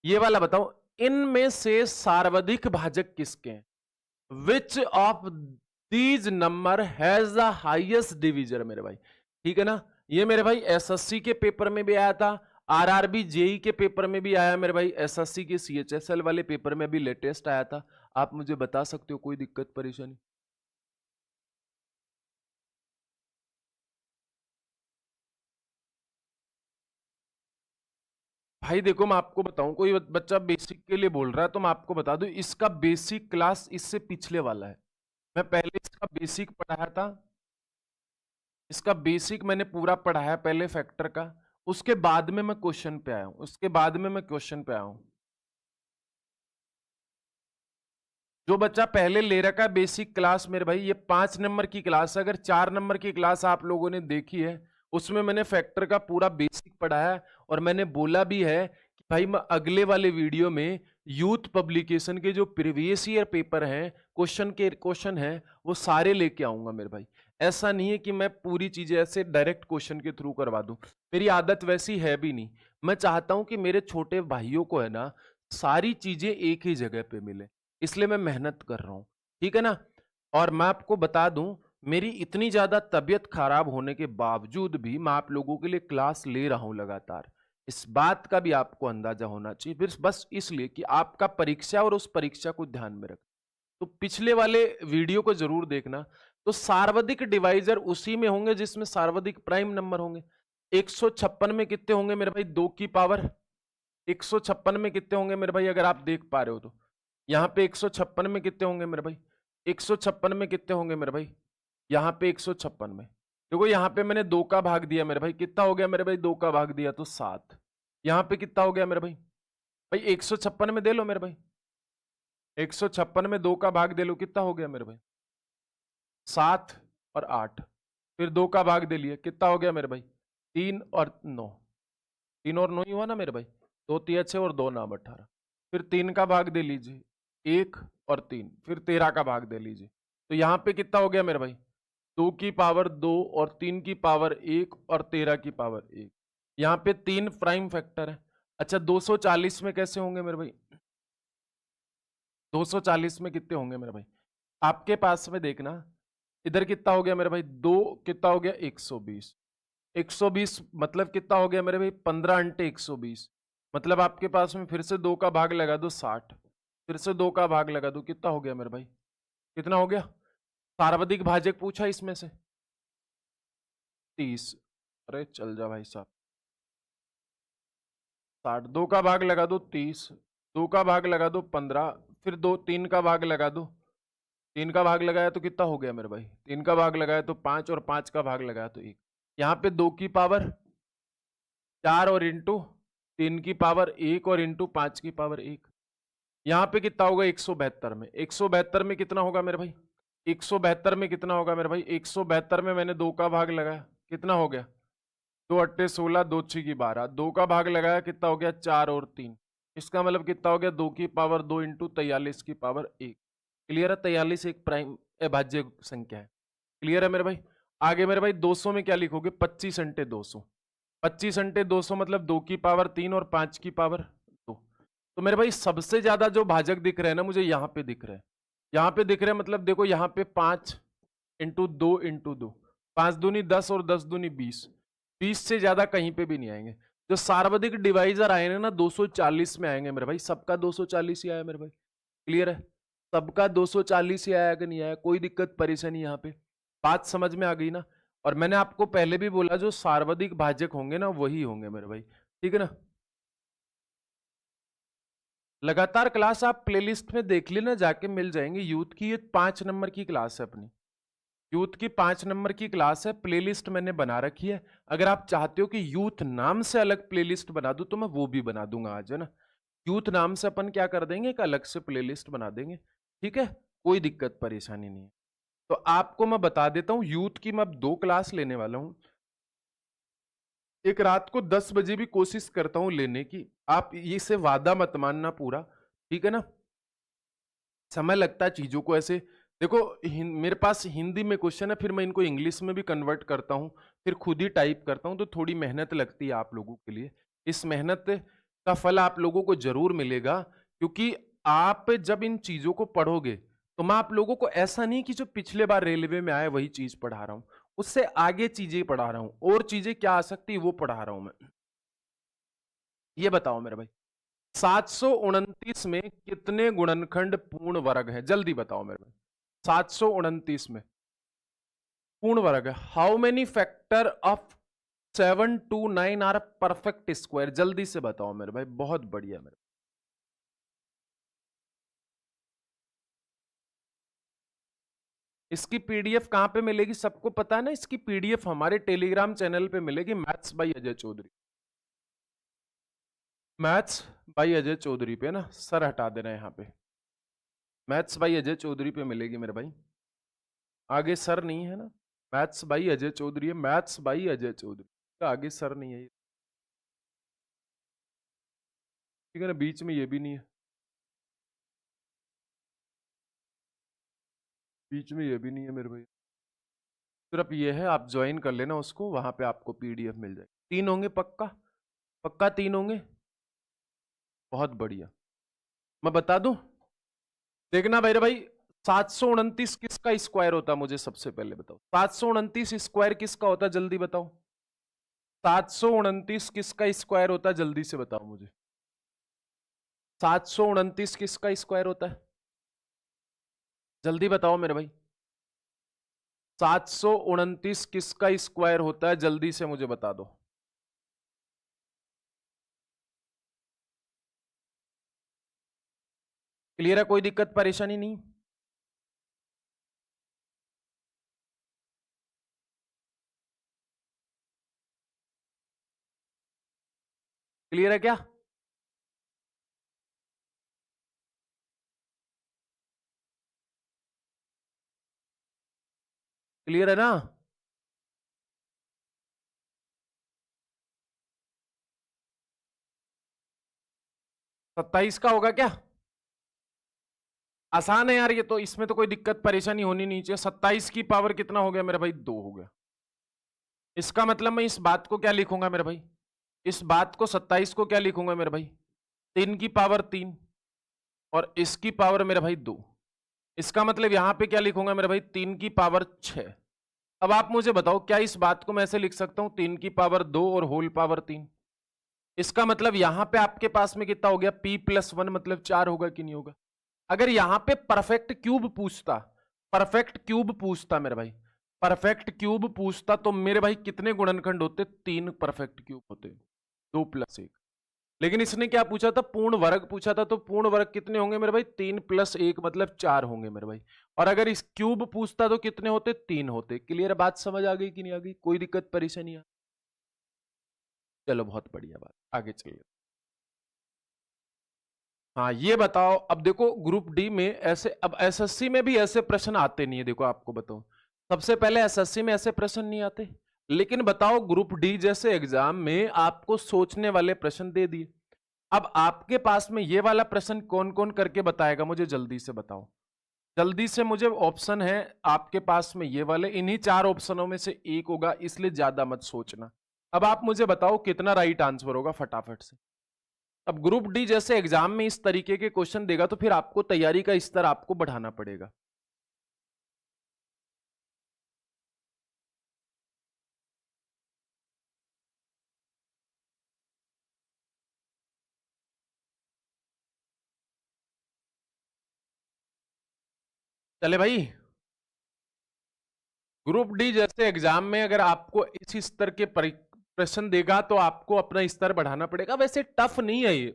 ये वाला बताओ, इनमें से सर्वाधिक भाजक किसके हैं? Which of these number has the highest division मेरे भाई, ठीक है ना? ये मेरे भाई एसएससी के पेपर में भी आया था, आरआरबी जेई के पेपर में भी आया मेरे भाई, एसएससी के सीएचएसएल वाले पेपर में भी लेटेस्ट आया था। आप मुझे बता सकते हो, कोई दिक्कत परेशानी? भाई देखो मैं आपको बताऊं, कोई बच्चा बेसिक के लिए बोल रहा है तो मैं आपको बता दूं, इसका बेसिक क्लास इससे पिछले वाला है। मैं पहले इसका बेसिक पढ़ाया था, इसका बेसिक मैंने पूरा पढ़ाया पहले फैक्टर का, उसके बाद में मैं क्वेश्चन पे आया हूं, उसके बाद में मैं क्वेश्चन पे आया हूं। जो बच्चा पहले ले रखा है बेसिक क्लास मेरे भाई, ये 5 नंबर की क्लास है। अगर 4 नंबर की क्लास आप लोगों ने देखी है, उसमें मैंने फैक्टर का पूरा बेसिक पढ़ाया है, और मैंने बोला भी है कि भाई मैं अगले वाले वीडियो में यूथ पब्लिकेशन के जो प्रीवियस ईयर पेपर हैं, क्वेश्चन हैं, वो सारे लेके आऊंगा मेरे भाई। ऐसा नहीं है कि मैं पूरी चीजें ऐसे डायरेक्ट क्वेश्चन के थ्रू करवा दूं, मेरी आदत वैसी है भी नहीं। मैं चाहता हूं कि मेरे छोटे भाइयों को है ना, सारी चीजें एक ही जगह पे मिले, इसलिए मैं मेहनत कर रहा हूं, ठीक है ना? और मैं आपको बता दूं, मेरी इतनी ज्यादा तबीयत खराब होने के बावजूद भी मैं आप लोगों के लिए क्लास ले रहा हूं लगातार। इस बात का भी आपको अंदाजा होना चाहिए, फिर बस इसलिए कि आपका परीक्षा और उस परीक्षा को ध्यान में रख। तो पिछले वाले वीडियो को जरूर देखना। तो सर्वाधिक डिवाइजर उसी में होंगे जिसमें सर्वाधिक प्राइम नंबर होंगे। 156 में कितने होंगे मेरे भाई? 2 की पावर 156 में कितने होंगे मेरे भाई, अगर आप देख पा रहे हो तो? यहाँ पे 156 में कितने होंगे मेरे भाई? 156 में कितने होंगे मेरे भाई? यहाँ पे 156 में देखो, यहाँ पे मैंने 2 का भाग दिया मेरे भाई, कितना हो गया मेरे भाई? 2 का भाग दिया तो 7। यहाँ पे कितना हो गया मेरे भाई? भाई 156 में दे लो मेरे भाई, 156 में 2 का भाग दे लो, कितना हो गया मेरे भाई? 7 और 8। फिर 2 का भाग दे लिए, कितना हो गया मेरे भाई? 3 और 9। 3 और 9 ही हुआ ना मेरे भाई, 2 तिया 6 और 2 नाम 18। फिर 3 का भाग दे लीजिए, 1 और 3, फिर 13 का भाग दे लीजिए। तो यहाँ पे कितना हो गया मेरे भाई? 2 की पावर 2 और 3 की पावर 1 और 13 की पावर 1। यहाँ पे 3 प्राइम फैक्टर है। अच्छा 240 में कैसे होंगे मेरे भाई? 240 में कितने होंगे मेरे भाई? आपके पास में देखना, इधर कितना हो गया मेरे भाई? 2 कितना हो गया? 120। 120 मतलब कितना हो गया मेरे भाई? 15 अंटे 120, मतलब आपके पास में फिर से 2 का भाग लगा दो 60, फिर से 2 का भाग लगा दो, कितना हो गया मेरे भाई? कितना हो गया? सर्वाधिक भाजक पूछा इसमें से 30। अरे चल जा भाई साहब, 60, 2 का भाग लगा दो 30, 2 का भाग लगा दो 15, फिर 3 का भाग लगा दो। 3 का भाग लगाया तो कितना हो गया मेरे भाई? 3 का भाग लगाया तो 5, और 5 का भाग लगाया तो 1। यहाँ पे 2 की पावर 4 और इंटू 3 की पावर 1 और इंटू 5 की पावर 1। यहाँ पे कितना होगा? 172 में, 172 में कितना होगा मेरे भाई? 172 में कितना होगा मेरे भाई? 172 में मैंने 2 का भाग लगाया, कितना हो गया? 2 अट्टे 16, 2 छः की 12, 2 का भाग लगाया, कितना हो गया? 4 और 3। इसका मतलब कितना हो गया? 2 की पावर 2 इंटू 43 की पावर 1। क्लियर है? 43 एक प्राइम अभाज्य संख्या है। क्लियर है मेरे भाई? आगे मेरे भाई 200 में क्या लिखोगे? 25 अंटे 200। 25 अंटे 200 मतलब 2 की पावर 3 और 5 की पावर 2। तो मेरे भाई सबसे ज्यादा जो भाजक दिख रहे हैं ना मुझे यहाँ पे दिख रहे हैं, यहाँ पे दिख रहे हैं, मतलब देखो यहाँ पे 5 इंटू 2 इंटू 2, 5 दूनी 10 और 10 दूनी 20, 20 से ज्यादा कहीं पे भी नहीं आएंगे। जो सार्वधिक डिवाइजर आए ना 240 में आएंगे मेरे भाई, सबका 240 ही आया मेरे भाई। क्लियर है? सबका 240 ही आया कि नहीं आया? कोई दिक्कत परेशानी यहाँ पे? बात समझ में आ गई ना? और मैंने आपको पहले भी बोला जो सार्वधिक भाजक होंगे ना वही होंगे मेरे भाई, ठीक है ना? लगातार क्लास आप प्लेलिस्ट में देख लेना, जाके मिल जाएंगे। यूथ की ये 5 नंबर की क्लास है अपनी, यूथ की 5 नंबर की क्लास है। प्लेलिस्ट मैंने बना रखी है। अगर आप चाहते हो कि यूथ नाम से अलग प्लेलिस्ट बना दूं तो मैं वो भी बना दूंगा आज, है ना? यूथ नाम से अपन क्या कर देंगे, एक अलग से प्लेलिस्ट बना देंगे, ठीक है? कोई दिक्कत परेशानी नहीं है। तो आपको मैं बता देता हूं, यूथ की मैं अब 2 क्लास लेने वाला हूं। एक रात को 10 बजे भी कोशिश करता हूं लेने की। आप इसे वादा मत मानना पूरा, ठीक है ना? समय लगता है चीजों को ऐसे। देखो मेरे पास हिंदी में क्वेश्चन है, फिर मैं इनको इंग्लिश में भी कन्वर्ट करता हूँ, फिर खुद ही टाइप करता हूँ, तो थोड़ी मेहनत लगती है आप लोगों के लिए। इस मेहनत का फल आप लोगों को जरूर मिलेगा, क्योंकि आप जब इन चीजों को पढ़ोगे तो मैं आप लोगों को ऐसा नहीं कि जो पिछले बार रेलवे में आए वही चीज पढ़ा रहा हूं, उससे आगे चीजें पढ़ा रहा हूं, और चीजें क्या आ सकती है वो पढ़ा रहा हूं मैं। ये बताओ मेरे भाई, 729 में कितने गुणनखंड पूर्ण वर्ग है? जल्दी बताओ मेरे भाई। 729 में पूर्ण वर्ग है। How many factor of 729 are perfect square? जल्दी से बताओ मेरे भाई, बहुत बढ़िया मेरे। इसकी पीडीएफ कहां पे मिलेगी? सबको पता है ना? इसकी पीडीएफ हमारे टेलीग्राम चैनल पे मिलेगी, maths by Ajay Chaudhary. Maths by Ajay Chaudhary पे ना, सर हटा देना यहाँ पे। मैथ्स बाई अजय चौधरी पे मिलेगी मेरे भाई, आगे सर नहीं है ना। मैथ्स बाई अजय चौधरी है, मैथ्स बाई अजय चौधरी का आगे सर नहीं है, ठीक है ना? बीच में ये भी नहीं है, बीच में ये भी नहीं है मेरे भाई। सिर्फ ये है, आप ज्वाइन कर लेना उसको, वहां पे आपको पीडीएफ मिल जाएगी। 3 होंगे पक्का? पक्का 3 होंगे? बहुत बढ़िया। मैं बता दूं, देखना भाई रे भाई, 729 किसका स्क्वायर होता है? मुझे सबसे पहले बताओ, 729 स्क्वायर किसका होता है? जल्दी बताओ। 729 किसका स्क्वायर होता है? जल्दी से बताओ मुझे। 729 किसका स्क्वायर होता है? जल्दी बताओ मेरे भाई। 729 किसका स्क्वायर होता है? जल्दी से मुझे बता दो। क्लियर है? कोई दिक्कत परेशानी नहीं? क्लियर है क्या? क्लियर है ना? 27 का होगा क्या? आसान है यार ये तो, इसमें तो कोई दिक्कत परेशानी होनी नहीं चाहिए। 27 की पावर कितना हो गया मेरे भाई? 2 हो गया। इसका मतलब मैं इस बात को क्या लिखूंगा मेरे भाई? इस बात को 27 को क्या लिखूंगा मेरे भाई? 3 की पावर 3 और इसकी पावर मेरे भाई 2। इसका मतलब यहां पे क्या लिखूंगा मेरे भाई? 3 की पावर 6। अब आप मुझे बताओ, क्या इस बात को मैं ऐसे लिख सकता हूं, 3 की पावर 2 और होल पावर 3? इसका मतलब यहां पे आपके पास में कितना हो गया? p+1 मतलब 4 होगा कि नहीं होगा? अगर यहां पे परफेक्ट क्यूब पूछता, परफेक्ट क्यूब पूछता मेरे भाई, परफेक्ट क्यूब पूछता तो मेरे भाई कितने गुणनखंड होते? 3 परफेक्ट क्यूब होते, 2+1। लेकिन इसने क्या पूछा था? पूर्ण वर्ग पूछा था, तो पूर्ण वर्ग कितने होंगे मेरे भाई? 3+1 मतलब 4 होंगे मेरे भाई। और अगर इस क्यूब पूछता तो कितने होते? 3 होते। क्लियर? बात समझ आ गई कि नहीं आ गई? कोई दिक्कत परेशानी? चलो बहुत बढ़िया बात, आगे चलिए। हाँ ये बताओ, अब देखो ग्रुप डी में ऐसे, अब एसएससी में भी ऐसे प्रश्न आते नहीं है, देखो आपको बताओ, सबसे पहले एसएससी में ऐसे प्रश्न नहीं आते, लेकिन बताओ ग्रुप डी जैसे एग्जाम में आपको सोचने वाले प्रश्न दे दिए। अब आपके पास में ये वाला प्रश्न कौन कौन करके बताएगा, मुझे जल्दी से बताओ, जल्दी से मुझे। ऑप्शन है आपके पास में ये वाले, इन्हीं चार ऑप्शनों में से एक होगा, इसलिए ज्यादा मत सोचना। अब आप मुझे बताओ कितना राइट आंसर होगा फटाफट से। अब ग्रुप डी जैसे एग्जाम में इस तरीके के क्वेश्चन देगा तो फिर आपको तैयारी का स्तर आपको बढ़ाना पड़ेगा। चले भाई, ग्रुप डी जैसे एग्जाम में अगर आपको इस स्तर के प्रश्न देगा तो आपको अपना स्तर बढ़ाना पड़ेगा। वैसे टफ नहीं है ये,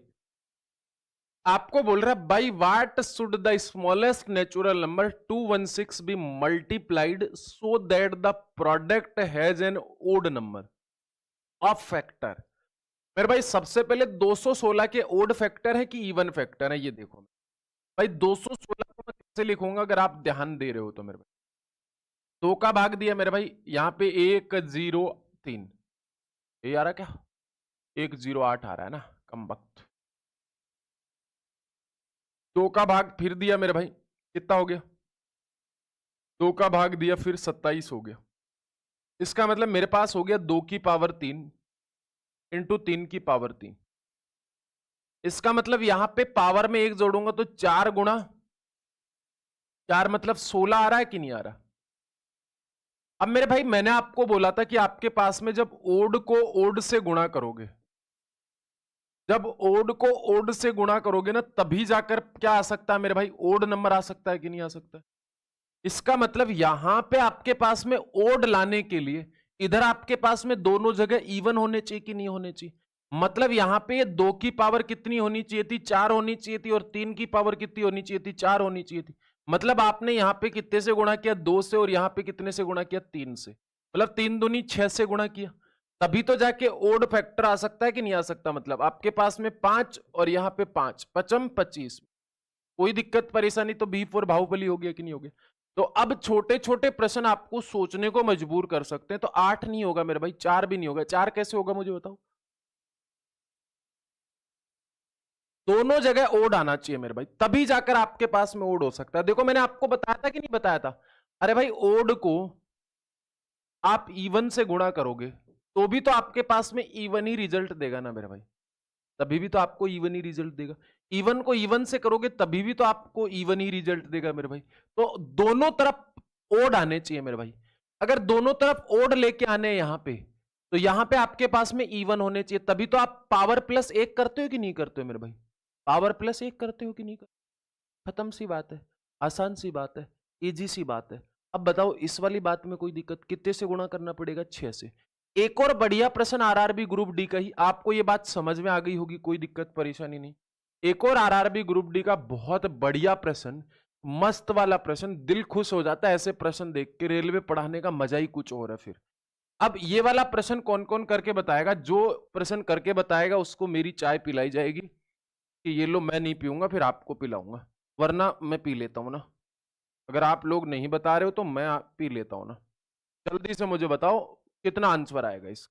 आपको बोल रहा है by what should the smallest natural number 216 be multiplied so that the product has an odd number of factor. मेरे भाई सबसे पहले 216 के ओड फैक्टर है कि इवन फैक्टर है, ये देखो भाई। 216 को मैं कैसे लिखूंगा अगर आप ध्यान दे रहे हो तो, मेरे भाई दो का भाग दिया मेरे भाई, यहां पे 103, ये आ रहा क्या, 108 आ रहा है ना, कम वक्त। दो का भाग फिर दिया मेरे भाई, कितना हो गया, दो का भाग दिया फिर 27 हो गया। इसका मतलब मेरे पास हो गया 2 की पावर 3 इंटू 3 की पावर 3। इसका मतलब यहां पे पावर में एक जोड़ूंगा तो 4 गुणा 4 मतलब 16 आ रहा है कि नहीं आ रहा। अब मेरे भाई मैंने आपको बोला था कि आपके पास में जब ओड को ओड से गुणा करोगे, जब ओड को ओड से गुणा करोगे ना, तभी जाकर क्या आ सकता है मेरे भाई, ओड नंबर आ सकता है कि नहीं आ सकता। इसका मतलब यहां पे आपके पास में ओड लाने के लिए इधर आपके पास में दोनों जगह इवन होने चाहिए कि नहीं होने चाहिए। मतलब यहां पे 2 की पावर कितनी होनी चाहिए थी, 4 होनी चाहिए थी, और 3 की पावर कितनी होनी चाहिए थी, 4 होनी चाहिए थी। मतलब आपने यहां पे कितने से गुणा किया, 2 से, और यहां पे कितने से गुणा किया, 3 से। मतलब 3 दूनी 6 से गुणा किया, तभी तो जाके ओड फैक्टर आ सकता है कि नहीं आ सकता। मतलब आपके पास में 5 और यहां पे 5, 25, कोई दिक्कत परेशानी तो बी फॉर बाहुबली हो गया कि नहीं हो गया। तो अब छोटे छोटे प्रश्न आपको सोचने को मजबूर कर सकते हैं। तो 8 नहीं होगा मेरे भाई, 4 भी नहीं होगा। 4 कैसे होगा मुझे बताओ, दोनों जगह ओड आना चाहिए मेरे भाई, तभी जाकर आपके पास में ओड हो सकता है। देखो मैंने आपको बताया था कि नहीं बताया था। अरे भाई ओड को आप इवन से गुणा करोगे तो भी तो आपके पास में इवन ही रिजल्ट देगा ना मेरे भाई, तभी भी तो आपको इवन ही रिजल्ट देगा। इवन को इवन से करोगे तभी भी तो आपको इवन ही रिजल्ट देगा मेरे भाई। तो दोनों तरफ ओड आने चाहिए मेरे भाई। अगर दोनों तरफ ओड लेके आने यहां पे, तो यहां पे आपके पास में इवन होने चाहिए, तभी तो आप पावर प्लस एक करते हो कि नहीं करते हो मेरे भाई, पावर प्लस एक करते हो कि नहीं करते। खत्म सी बात है, आसान सी बात है, इजी सी बात है। अब बताओ इस वाली बात में कोई दिक्कत, कितने से गुणा करना पड़ेगा, 6 से। एक और बढ़िया प्रश्न आरआरबी ग्रुप डी का ही, आपको ये बात समझ में आ गई होगी, कोई दिक्कत परेशानी नहीं। एक और आरआरबी ग्रुप डी का बहुत बढ़िया प्रश्न, मस्त वाला प्रश्न, दिल खुश हो जाता है ऐसे प्रश्न देख के, रेलवे पढ़ाने का मजा ही कुछ और है फिर। अब ये वाला प्रश्न कौन कौन करके बताएगा, जो प्रश्न करके बताएगा उसको मेरी चाय पिलाई जाएगी कि ये लो, मैं नहीं पीऊंगा, फिर आपको पिलाऊंगा, वरना मैं पी लेता हूं ना। अगर आप लोग नहीं बता रहे हो तो मैं पी लेता हूं ना। जल्दी से मुझे बताओ कितना आंसर आएगा इस,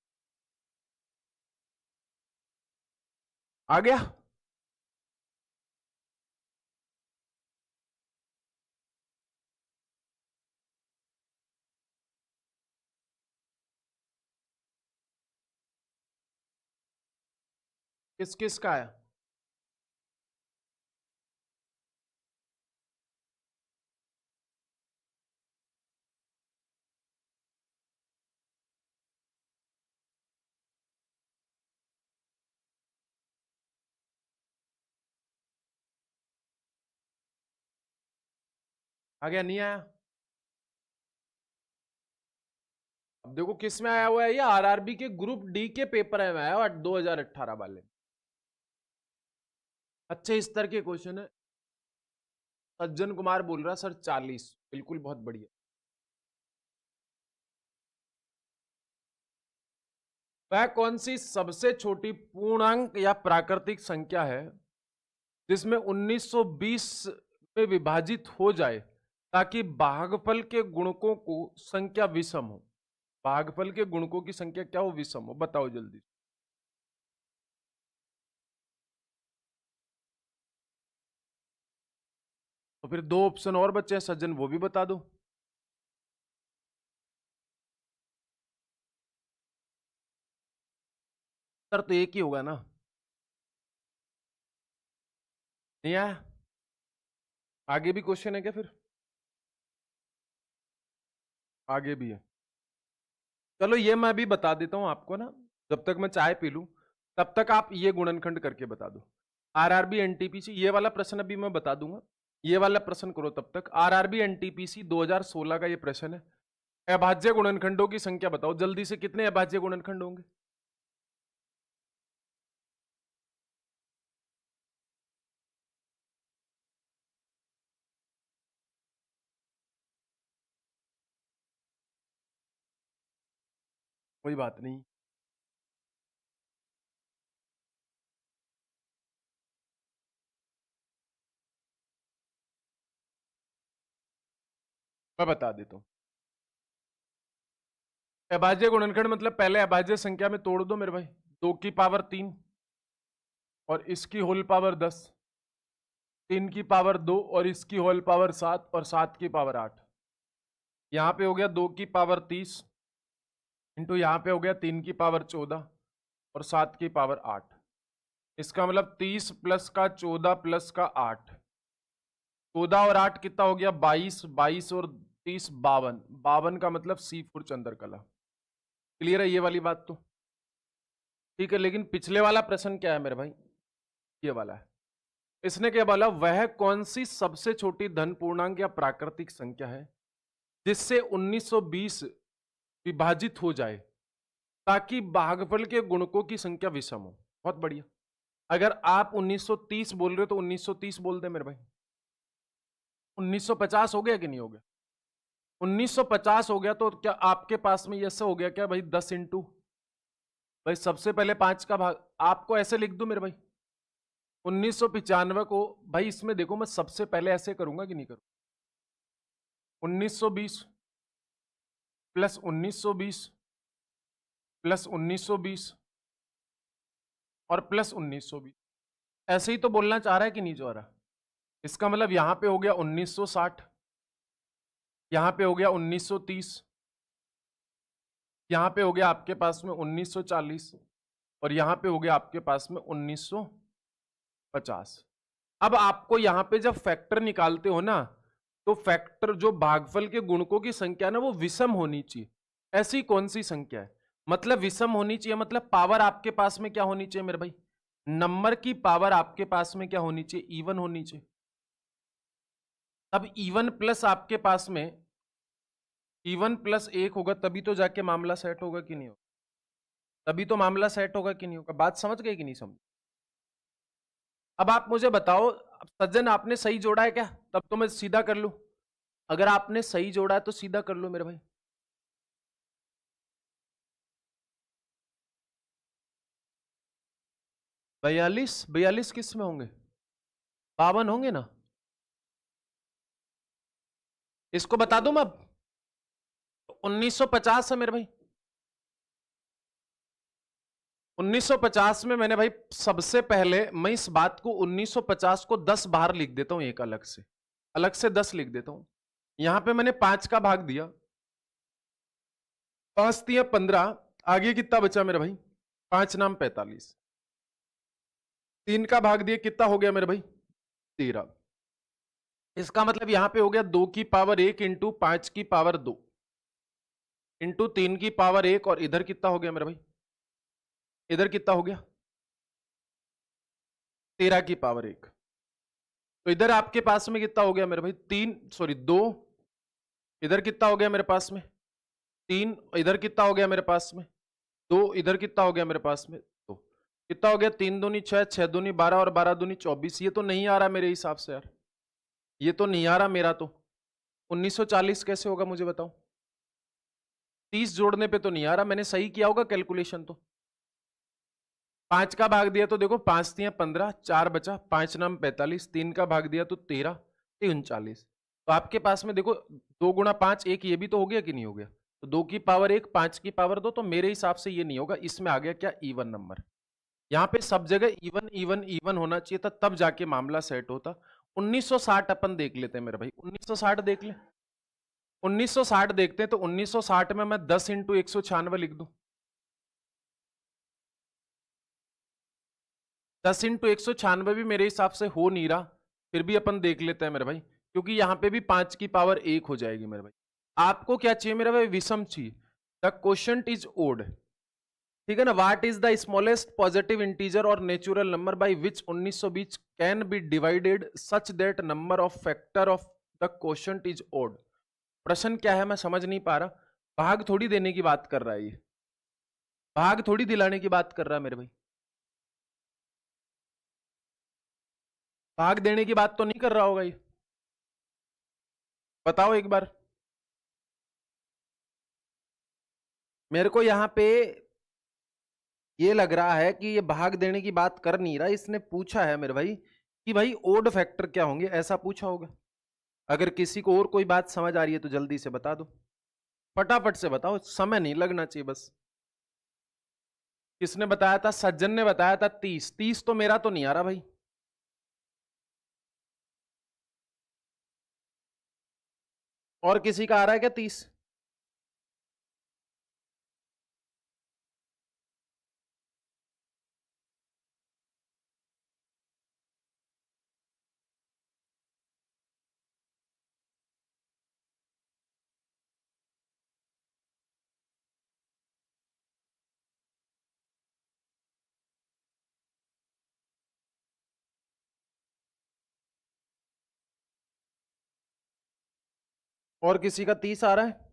आ गया। किस किस का है, आ गया नहीं आया। अब देखो किस में आया हुआ है, ये आरआरबी के ग्रुप डी के पेपर में आया हुआ 2018 वाले, अच्छे स्तर के क्वेश्चन है। सज्जन कुमार बोल रहा सर 40, बिल्कुल बहुत बढ़िया। वह कौन सी सबसे छोटी पूर्णांक या प्राकृतिक संख्या है जिसमें 1920 में विभाजित हो जाए ताकि भागफल के गुणकों को संख्या विषम हो। भागफल के गुणकों की संख्या क्या हो? विषम हो। बताओ जल्दी। तो फिर दो ऑप्शन और बचे हैं सज्जन, वो भी बता दो। सर तो एक ही होगा ना? नहीं आया? आगे भी क्वेश्चन है क्या फिर? आगे भी है। चलो ये मैं भी बता देता हूं आपको ना, जब तक मैं चाय पी लूं तब तक आप ये गुणनखंड करके बता दो। आरआरबी एनटीपीसी, ये वाला प्रश्न अभी मैं बता दूंगा। ये वाला प्रश्न करो तब तक। आरआरबी एनटीपीसी 2016 का ये प्रश्न है। अभाज्य गुणनखंडों की संख्या बताओ जल्दी से, कितने अभाज्य गुणनखंड होंगे? कोई बात नहीं, मैं बता देता हूं। अभाज्य गुणनखंड मतलब पहले अभाज्य संख्या में तोड़ दो मेरे भाई। 2 की पावर 3 और इसकी होल पावर 10, 3 की पावर 2 और इसकी होल पावर 7 और 7 की पावर 8। यहां पे हो गया 2 की पावर 30 इंटू यहां पे हो गया 3 की पावर 14 और 7 की पावर 8। इसका मतलब 30 प्लस का 14 प्लस का 8, 14 और 8 कितना हो गया? 22, 22 और 30 52, 52 का मतलब सी फॉर चंद्रकला। क्लियर है ये वाली बात? तो ठीक है, लेकिन पिछले वाला प्रश्न क्या है मेरे भाई? ये वाला है। इसने क्या बोला? वह कौन सी सबसे छोटी धन पूर्णांक या प्राकृतिक संख्या है जिससे 1920 विभाजित हो जाए ताकि भागफल के गुणकों की संख्या विषम हो? बहुत बढ़िया। अगर आप 1930 बोल रहे हो तो 1930 बोल दे मेरे भाई। 1950 हो गया कि नहीं हो गया? 1950 हो गया तो क्या आपके पास में ऐसा हो गया क्या भाई? 10 इंटू भाई सबसे पहले 5 का भाग, आपको ऐसे लिख दूं मेरे भाई 1995 को। भाई इसमें देखो मैं सबसे पहले ऐसे करूंगा कि नहीं करूंगा? 1920 प्लस 1920 प्लस 1920 और प्लस 1920, ऐसे ही तो बोलना चाह रहा है कि नहीं चाह रहा? इसका मतलब यहां पे हो गया 1960, यहां पे हो गया 1930, यहां पे हो गया आपके पास में 1940 और यहां पे हो गया आपके पास में 1950। अब आपको यहां पे जब फैक्टर निकालते हो ना, तो फैक्टर जो भागफल के गुणकों की संख्या ना वो विषम होनी चाहिए। ऐसी कौन सी संख्या है? मतलब विषम होनी चाहिए, मतलब पावर आपके पास में क्या होनी चाहिए मेरे भाई? नंबर की पावर आपके पास में क्या होनी चाहिए? इवन होनी चाहिए। अब इवन प्लस आपके पास में इवन प्लस 1 होगा तभी तो जाके मामला सेट होगा कि नहीं होगा? तभी तो मामला सेट होगा कि नहीं होगा? बात समझ गए कि नहीं समझ? अब आप मुझे बताओ, सज्जन आपने सही जोड़ा है क्या? तब तो मैं सीधा कर लूं। अगर आपने सही जोड़ा है तो सीधा कर लो मेरे भाई। 42, 42 किस में होंगे? 52 होंगे ना? इसको बता दूं मैं? 1950 है मेरे भाई। 1950 में मैंने भाई सबसे पहले मैं इस बात को 1950 को 10 बाहर लिख देता हूं, एक अलग से 10 लिख देता हूं। यहां पे मैंने 5 का भाग दिया, 5 दिया 15, आगे कितना बचा मेरे भाई? 5 नाम 45, 3 का भाग दिया, कितना हो गया मेरे भाई? 13। इसका मतलब यहां पे हो गया 2 की पावर 1 इंटू 5 की पावर 2 इंटू 3 की पावर 1 और इधर कितना हो गया मेरे भाई? इधर कितना हो गया? 13 की पावर 1। तो इधर आपके पास में कितना हो गया मेरे भाई? 3, सॉरी 2। इधर कितना हो गया मेरे पास में? 3। इधर कितना हो गया मेरे पास में? 2। इधर कितना हो गया मेरे पास में? 2। कितना हो गया? 3 दूनी 6, 6 दूनी 12 और 12 दूनी 24। ये तो नहीं आ रहा मेरे हिसाब से यार, ये तो नहीं आ रहा मेरा। तो 1940 कैसे होगा मुझे बताओ? 30 जोड़ने पे तो नहीं आ रहा। मैंने सही किया होगा कैलकुलेशन तो? 5 का भाग दिया तो देखो 5 3 15, 4 बचा, 5 नाम 45, 3 का भाग दिया तो 13, 39। तो आपके पास में देखो 2 गुणा 5 1, ये भी तो हो गया कि नहीं हो गया? तो 2 की पावर 1, 5 की पावर 2, तो मेरे हिसाब से ये नहीं होगा, इसमें आ गया क्या, इवन नंबर। यहाँ पे सब जगह इवन इवन इवन होना चाहिए था, तब जाके मामला सेट होता। 1960 अपन देख लेते हैं मेरे भाई, 1960 देख ले, 1960 देखते हैं। तो 1960 में मैं 10 इंटू 196 लिख दूं, 10 इंटू 196 भी मेरे हिसाब से हो नहीं रहा, फिर भी अपन देख लेते हैं मेरे भाई, क्योंकि यहां पे भी 5 की पावर 1 हो जाएगी मेरे भाई। आपको क्या चाहिए मेरे भाई, विषम चाहिए। द क्वोशंट इज ओड, ठीक है ना। What is the smallest positive integer और natural number by which 1920 can be divided such that number of factor of the quotient is odd. प्रश्न क्या है मैं समझ नहीं पा रहा। भाग थोड़ी देने की बात कर रहा है ये, भाग थोड़ी दिलाने की बात कर रहा है मेरे भाई, भाग देने की बात तो नहीं कर रहा होगा ये, बताओ एक बार मेरे को। यहां पे ये लग रहा है कि ये भाग देने की बात कर नहीं रहा, इसने पूछा है मेरे भाई कि भाई ओड फैक्टर क्या होंगे, ऐसा पूछा होगा। अगर किसी को और कोई बात समझ आ रही है तो जल्दी से बता दो, फटाफट से बताओ, समय नहीं लगना चाहिए बस। किसने बताया था, सज्जन ने बताया था 30, 30 तो मेरा तो नहीं आ रहा भाई। और किसी का आ रहा है क्या 30? और किसी का 30 आ रहा है?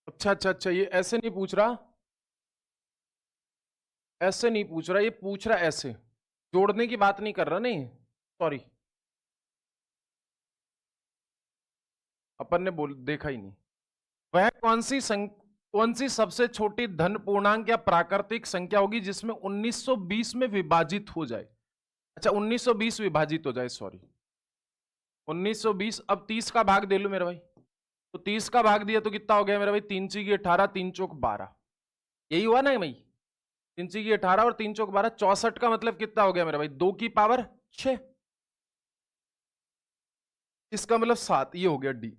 अच्छा अच्छा अच्छा, ये ऐसे नहीं पूछ रहा, ऐसे नहीं पूछ रहा, ये पूछ रहा ऐसे, जोड़ने की बात नहीं कर रहा, नहीं सॉरी, अपन ने बोल देखा ही नहीं। वह कौन सी सबसे छोटी धन पूर्णांक या प्राकृतिक संख्या होगी जिसमें 1920 में विभाजित हो जाए। अच्छा 1920 विभाजित हो जाए, सॉरी 1920। अब 30 का भाग दे लू मेरे भाई, तो 30 का भाग दिया तो कितना हो गया मेरे भाई, 3 की 18, 3 चौक 12, यही हुआ ना भाई। 3 की 18 और 3 चौक 12, 64 का मतलब कितना हो गया मेरे भाई, 2 की पावर 6, इसका मतलब 7, ये हो गया डी।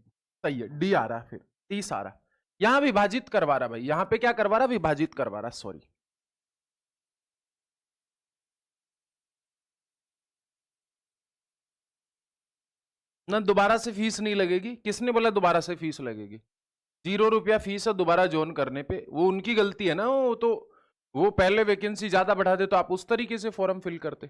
सही है, डी आ रहा है फिर, 30 आ रहा। यहां विभाजित करवा रहा भाई, यहां पे क्या करवा रहा, विभाजित करवा रहा, सॉरी। ना दोबारा से फीस नहीं लगेगी, किसने बोला दोबारा से फीस लगेगी? 0 रुपया फीस है दोबारा ज्वाइन करने पे, वो उनकी गलती है ना, वो तो वो पहले वैकेंसी ज्यादा बढ़ा दे तो आप उस तरीके से फॉर्म फिल करते।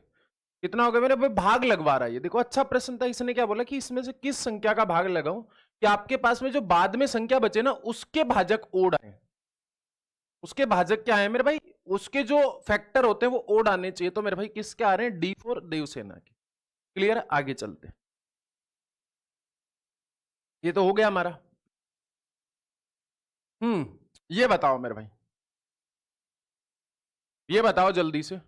कितना हो गया मेरे भाई, भाग लगवा रहा है ये, देखो अच्छा प्रश्न था। इसने क्या बोला कि इसमें से किस संख्या का भाग लगाऊं कि आपके पास में जो बाद में संख्या बचे ना उसके भाजक ओड आए। उसके भाजक क्या है मेरे भाई, उसके जो फैक्टर होते हैं वो ओड आने चाहिए। तो मेरे भाई किसके आ रहे हैं, डी फॉर देवसेना के। क्लियर, आगे चलते। ये तो हो गया हमारा। ये बताओ मेरे भाई, ये बताओ जल्दी से।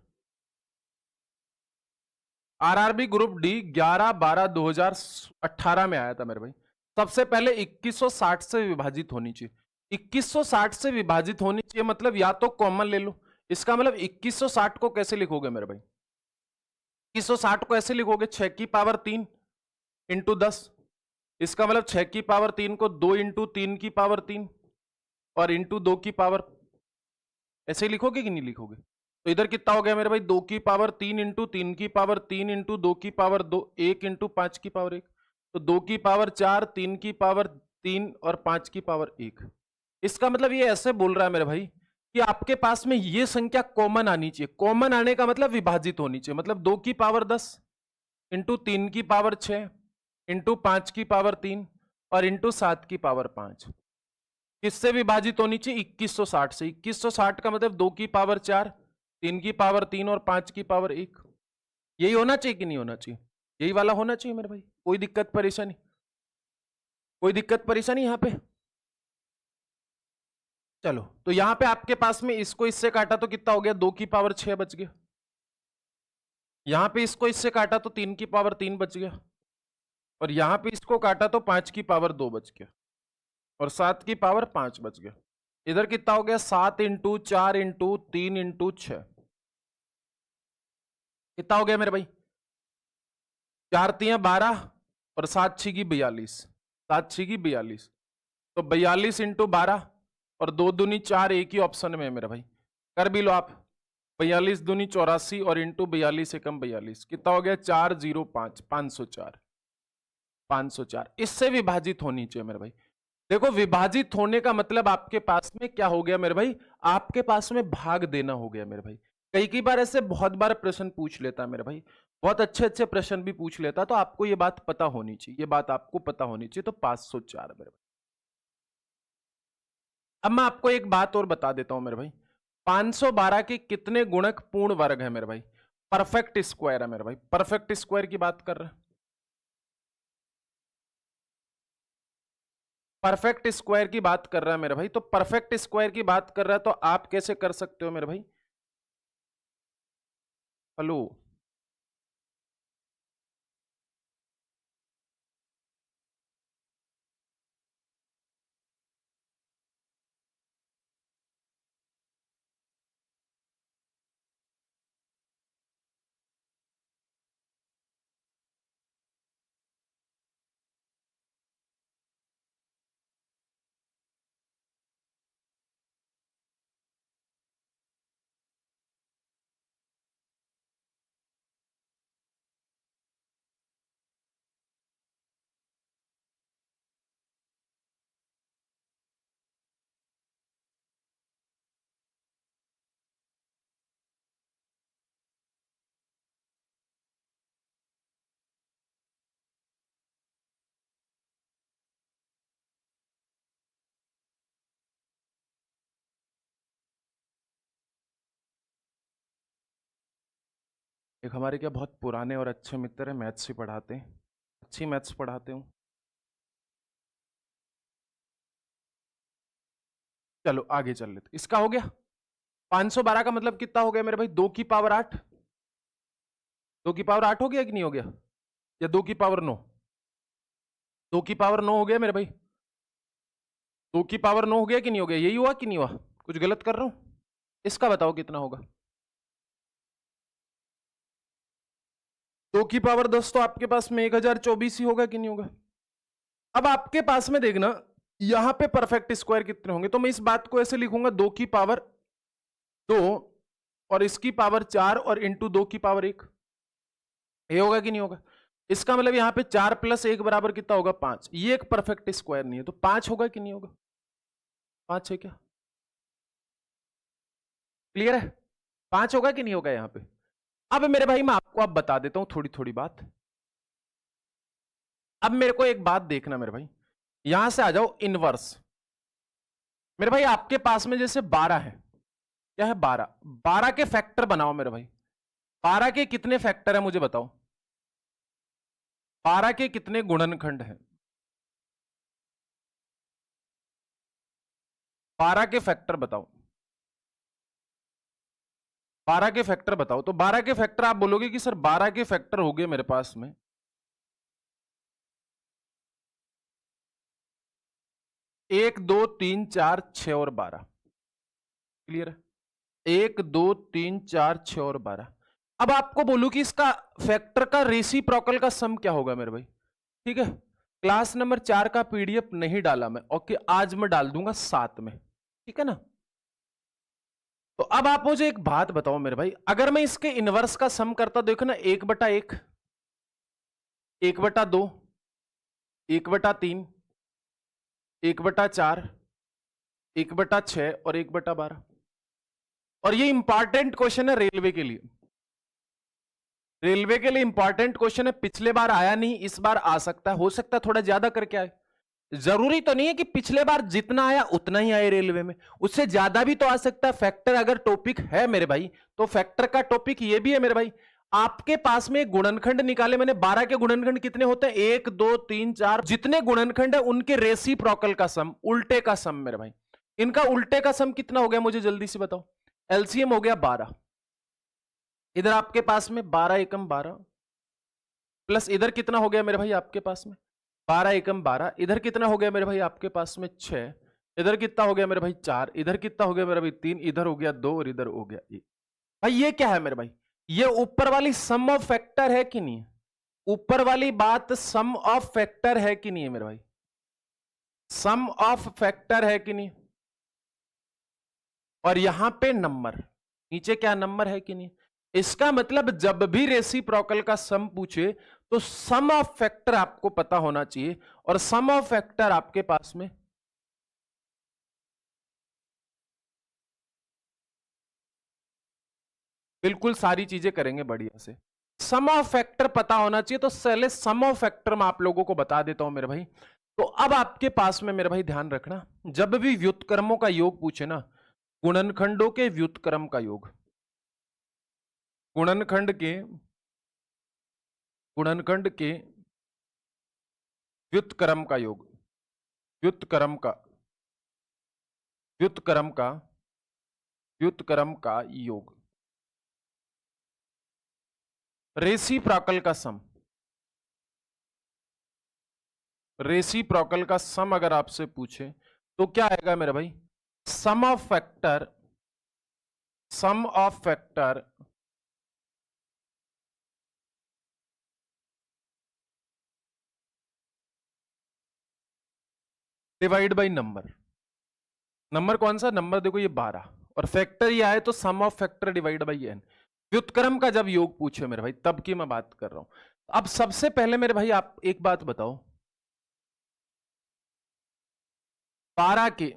आरआरबी ग्रुप डी 11/12/2018 में आया था मेरे भाई। सबसे पहले 2160 से विभाजित होनी चाहिए। 2160 से विभाजित होनी चाहिए मतलब या तो कॉमन ले लो, इसका मतलब 2160 को कैसे लिखोगे मेरे भाई, 2160 को ऐसे लिखोगे 6 की पावर 3 इंटू 10। इसका मतलब 6 की पावर 3 को 2 इंटू 3 की पावर 3 और इंटू 2 की पावर ऐसे ही लिखोगे कि नहीं लिखोगे? तो इधर कितना हो गया मेरे भाई, 2 की पावर 3 इंटू 3 की पावर 3 इंटू 2 की पावर 2, 1 इंटू 5 की पावर 1। तो 2 की पावर 4, 3 की पावर 3 और 5 की पावर 1। इसका मतलब ये ऐसे बोल रहा है मेरे भाई कि आपके पास में ये संख्या कॉमन आनी चाहिए। कॉमन आने का मतलब विभाजित होनी चाहिए। मतलब 2 की पावर 10 इंटू 3 की पावर 6 इंटू 5 की पावर 3 और इंटू 7 की पावर 5 किससे विभाजित होनी चाहिए? 2160 से। 2160 का मतलब 2 की पावर 4, 3 की पावर 3 और 5 की पावर 1। यही होना चाहिए कि नहीं होना चाहिए? यही वाला होना चाहिए मेरे भाई। कोई दिक्कत परेशानी? कोई दिक्कत परेशानी यहां पे? चलो, तो यहां पे आपके पास में इसको इससे काटा तो कितना हो गया? 2 की पावर 6 बच गया। यहां पे इसको इससे काटा तो 3 की पावर 3 बच गया। और यहां पे इसको काटा तो 5 की पावर 2 बच गया। और 7 की पावर 5 बच गया। इधर कितना हो गया? 7 इंटू 4 इंटू 3 इंटू 6। कितना हो गया मेरे भाई? 4 तियां 12 और 7 छीगी 42। 7 छीगी 42। तो 42 इंटू 12 और 2 दूनी 4, एक ही ऑप्शन में है मेरे भाई। कर भी लो आप। 42 दूनी 84 और इंटू 42 एकम 42। कितना हो गया? 405, 504। 504 इससे विभाजित होनी चाहिए मेरे भाई। देखो, विभाजित होने का मतलब आपके पास में क्या हो गया मेरे भाई? आपके पास में भाग देना हो गया मेरे भाई। कई कई बार ऐसे बहुत बार प्रश्न पूछ लेता है मेरे भाई, बहुत अच्छे अच्छे प्रश्न भी पूछ लेता, तो आपको ये बात पता होनी चाहिए। ये बात आपको पता होनी चाहिए। तो 504 मेरे भाई। अब मैं आपको एक बात और बता देता हूं मेरे भाई। 512 के कितने गुणक पूर्ण वर्ग है मेरे भाई? परफेक्ट स्क्वायर है मेरे भाई। परफेक्ट स्क्वायर की बात कर रहे हैं। परफेक्ट स्क्वायर की बात कर रहा है मेरे भाई। तो परफेक्ट स्क्वायर की बात कर रहा है तो आप कैसे कर सकते हो मेरे भाई? हेलो। एक हमारे क्या बहुत पुराने और अच्छे मित्र हैं, मैथ्स ही पढ़ाते हैं, अच्छी मैथ्स पढ़ाते हूँ। चलो आगे चल लेते। इसका हो गया 512 का मतलब कितना हो गया मेरे भाई? 2 की पावर 8। 2 की पावर 8 हो गया कि नहीं हो गया? या 2 की पावर 9? 2 की पावर 9 हो गया मेरे भाई। 2 की पावर 9 हो गया कि नहीं हो गया? यही हुआ कि नहीं हुआ? कुछ गलत कर रहा हूं? इसका बताओ कितना होगा? 2 की पावर 10 तो आपके पास में 1024 ही होगा कि नहीं होगा? अब आपके पास में देखना, यहां पे परफेक्ट स्क्वायर कितने होंगे? तो मैं इस बात को ऐसे लिखूंगा, 2 की पावर 2 और इसकी पावर 4 और इंटू 2 की पावर 1। ये होगा कि नहीं होगा? इसका मतलब यहां पे 4 प्लस 1 बराबर कितना होगा? 5। ये एक परफेक्ट स्क्वायर नहीं है, तो 5 होगा कि नहीं होगा? 5 है क्या? क्लियर है? 5 होगा कि नहीं होगा यहां पे? अब मेरे भाई मैं आपको अब बता देता हूं थोड़ी थोड़ी बात। अब मेरे को एक बात देखना मेरे भाई, यहां से आ जाओ इनवर्स। मेरे भाई आपके पास में जैसे 12 है, क्या है? 12। 12 के फैक्टर बनाओ मेरे भाई। 12 के कितने फैक्टर है मुझे बताओ? 12 के कितने गुणनखंड है? 12 के फैक्टर बताओ। 12 के फैक्टर बताओ। तो 12 के फैक्टर आप बोलोगे कि सर 12 के फैक्टर हो गए मेरे पास में 1 2 3 4 6 और 12। क्लियर है? 1 2 3 4 6 और 12। अब आपको बोलूं कि इसका फैक्टर का रेसिप्रोकल का सम क्या होगा मेरे भाई? ठीक है, क्लास नंबर 4 का पीडीएफ नहीं डाला मैं, ओके, आज मैं डाल दूंगा 7 में। ठीक है ना? तो अब आप मुझे एक बात बताओ मेरे भाई, अगर मैं इसके इनवर्स का सम करता, देखो ना, 1/1, 1/2, 1/3, 1/4, 1/6 और 1/12। और ये इंपॉर्टेंट क्वेश्चन है रेलवे के लिए। रेलवे के लिए इंपॉर्टेंट क्वेश्चन है, पिछले बार आया नहीं, इस बार आ सकता है, हो सकता है थोड़ा ज्यादा करके आए। जरूरी तो नहीं है कि पिछले बार जितना आया उतना ही आए रेलवे में, उससे ज्यादा भी तो आ सकता है। फैक्टर अगर टॉपिक है मेरे भाई, तो फैक्टर का टॉपिक ये भी है मेरे भाई। आपके पास में गुणनखंड निकाले मैंने, 12 के गुणनखंड कितने होते हैं? 1 2 3 4, जितने गुणनखंड है उनके रेसिप्रोकल का सम, उल्टे का सम मेरे भाई। इनका उल्टे का सम कितना हो गया मुझे जल्दी से बताओ। एलसीएम हो गया 12। इधर आपके पास में 12 एकम 12, प्लस इधर कितना हो गया मेरे भाई आपके पास में 12 एकम 12, इधर कितना हो गया मेरे भाई आपके पास में 6, इधर कितना हो गया मेरे भाई 4, इधर कितना हो गया मेरे भाई 3, इधर हो गया 2 और इधर हो गया 1। भाई ये क्या है मेरे भाई? ये ऊपर वाली सम ऑफ फैक्टर है कि नहीं है? ऊपर वाली बात सम ऑफ फैक्टर है कि नहीं है मेरे भाई? सम ऑफ फैक्टर है कि नहीं? और यहां पे नंबर, नीचे क्या नंबर है कि नहीं? इसका मतलब जब भी रेसिप्रोकल का सम पूछे तो सम ऑफ फैक्टर आपको पता होना चाहिए, और सम ऑफ फैक्टर आपके पास में बिल्कुल सारी चीजें करेंगे बढ़िया से। सम ऑफ फैक्टर पता होना चाहिए, तो पहले सम ऑफ फैक्टर मैं आप लोगों को बता देता हूं मेरे भाई। तो अब आपके पास में मेरे भाई ध्यान रखना, जब भी व्युत्क्रमों का योग पूछे ना, गुणनखंडों के व्युत्क्रम का योग, गुणनखंड के गुणनखंड के व्युत्क्रम का योग, व्युत्क्रम का व्युत्क्रम का व्युत्क्रम का योग, रेसिप्रोकल का सम, रेसिप्रोकल का सम अगर आपसे पूछे तो क्या आएगा मेरे भाई? Sum of factor, sum of factor divide by number. Number कौन सा नंबर? देखो ये 12, और फैक्टर ये आए तो sum of factor divide by N. व्युत्क्रम का जब योग पूछे मेरे भाई, तब की मैं बात कर रहा हूं। अब सबसे पहले मेरे भाई आप एक बात बताओ, 12 के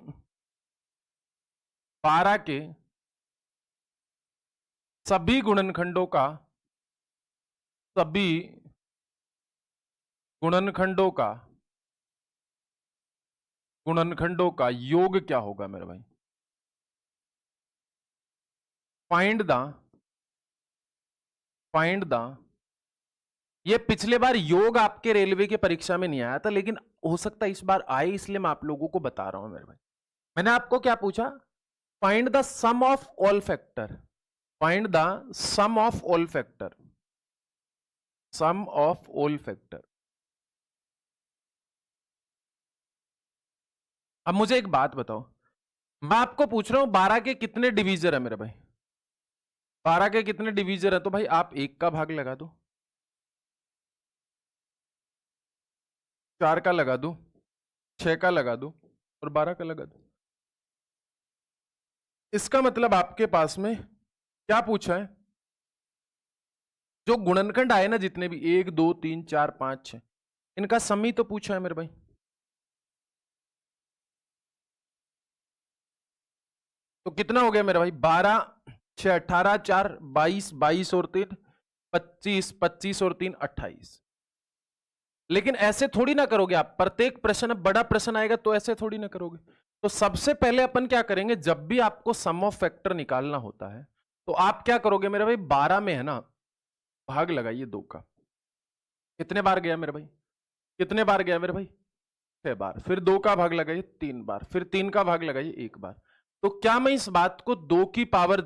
12 के सभी गुणनखंडों का, सभी गुणनखंडों का गुणनखंडों का योग क्या होगा मेरे भाई? फाइंड द फाइंड द ये पिछले बार योग आपके रेलवे की परीक्षा में नहीं आया था, लेकिन हो सकता है इस बार आए, इसलिए मैं आप लोगों को बता रहा हूं मेरे भाई। मैंने आपको क्या पूछा? Find the sum of all factor, find the sum of all factor, sum of all factor. अब मुझे एक बात बताओ, मैं आपको पूछ रहा हूं 12 के कितने डिवीजर है मेरे भाई? 12 के कितने डिवीजर है? तो भाई आप 1 का भाग लगा दो, 4 का लगा दो, 6 का लगा दो और 12 का लगा दो। इसका मतलब आपके पास में क्या पूछा है? जो गुणनखंड आए ना जितने भी, 1 2 3 4 5 6, इनका सम ही तो पूछा है मेरे भाई। तो कितना हो गया मेरा भाई? 12 6 18 4 22, 22 और 3 25, 25 और 3 28। लेकिन ऐसे थोड़ी ना करोगे आप, प्रत्येक प्रश्न बड़ा प्रश्न आएगा तो ऐसे थोड़ी ना करोगे। तो सबसे पहले अपन क्या करेंगे, जब भी आपको सम ऑफ फैक्टर निकालना होता है तो आप क्या करोगे मेरे भाई? 12 में है ना, भाग लगाइए 2 का। कितने बार गया मेरे भाई? कितने बार गया मेरे भाई? 6 बार। फिर 2 का भाग लगाइए 3 बार, फिर 3 का भाग लगाइए 1 बार। तो क्या मैं इस बात को 2 की पावर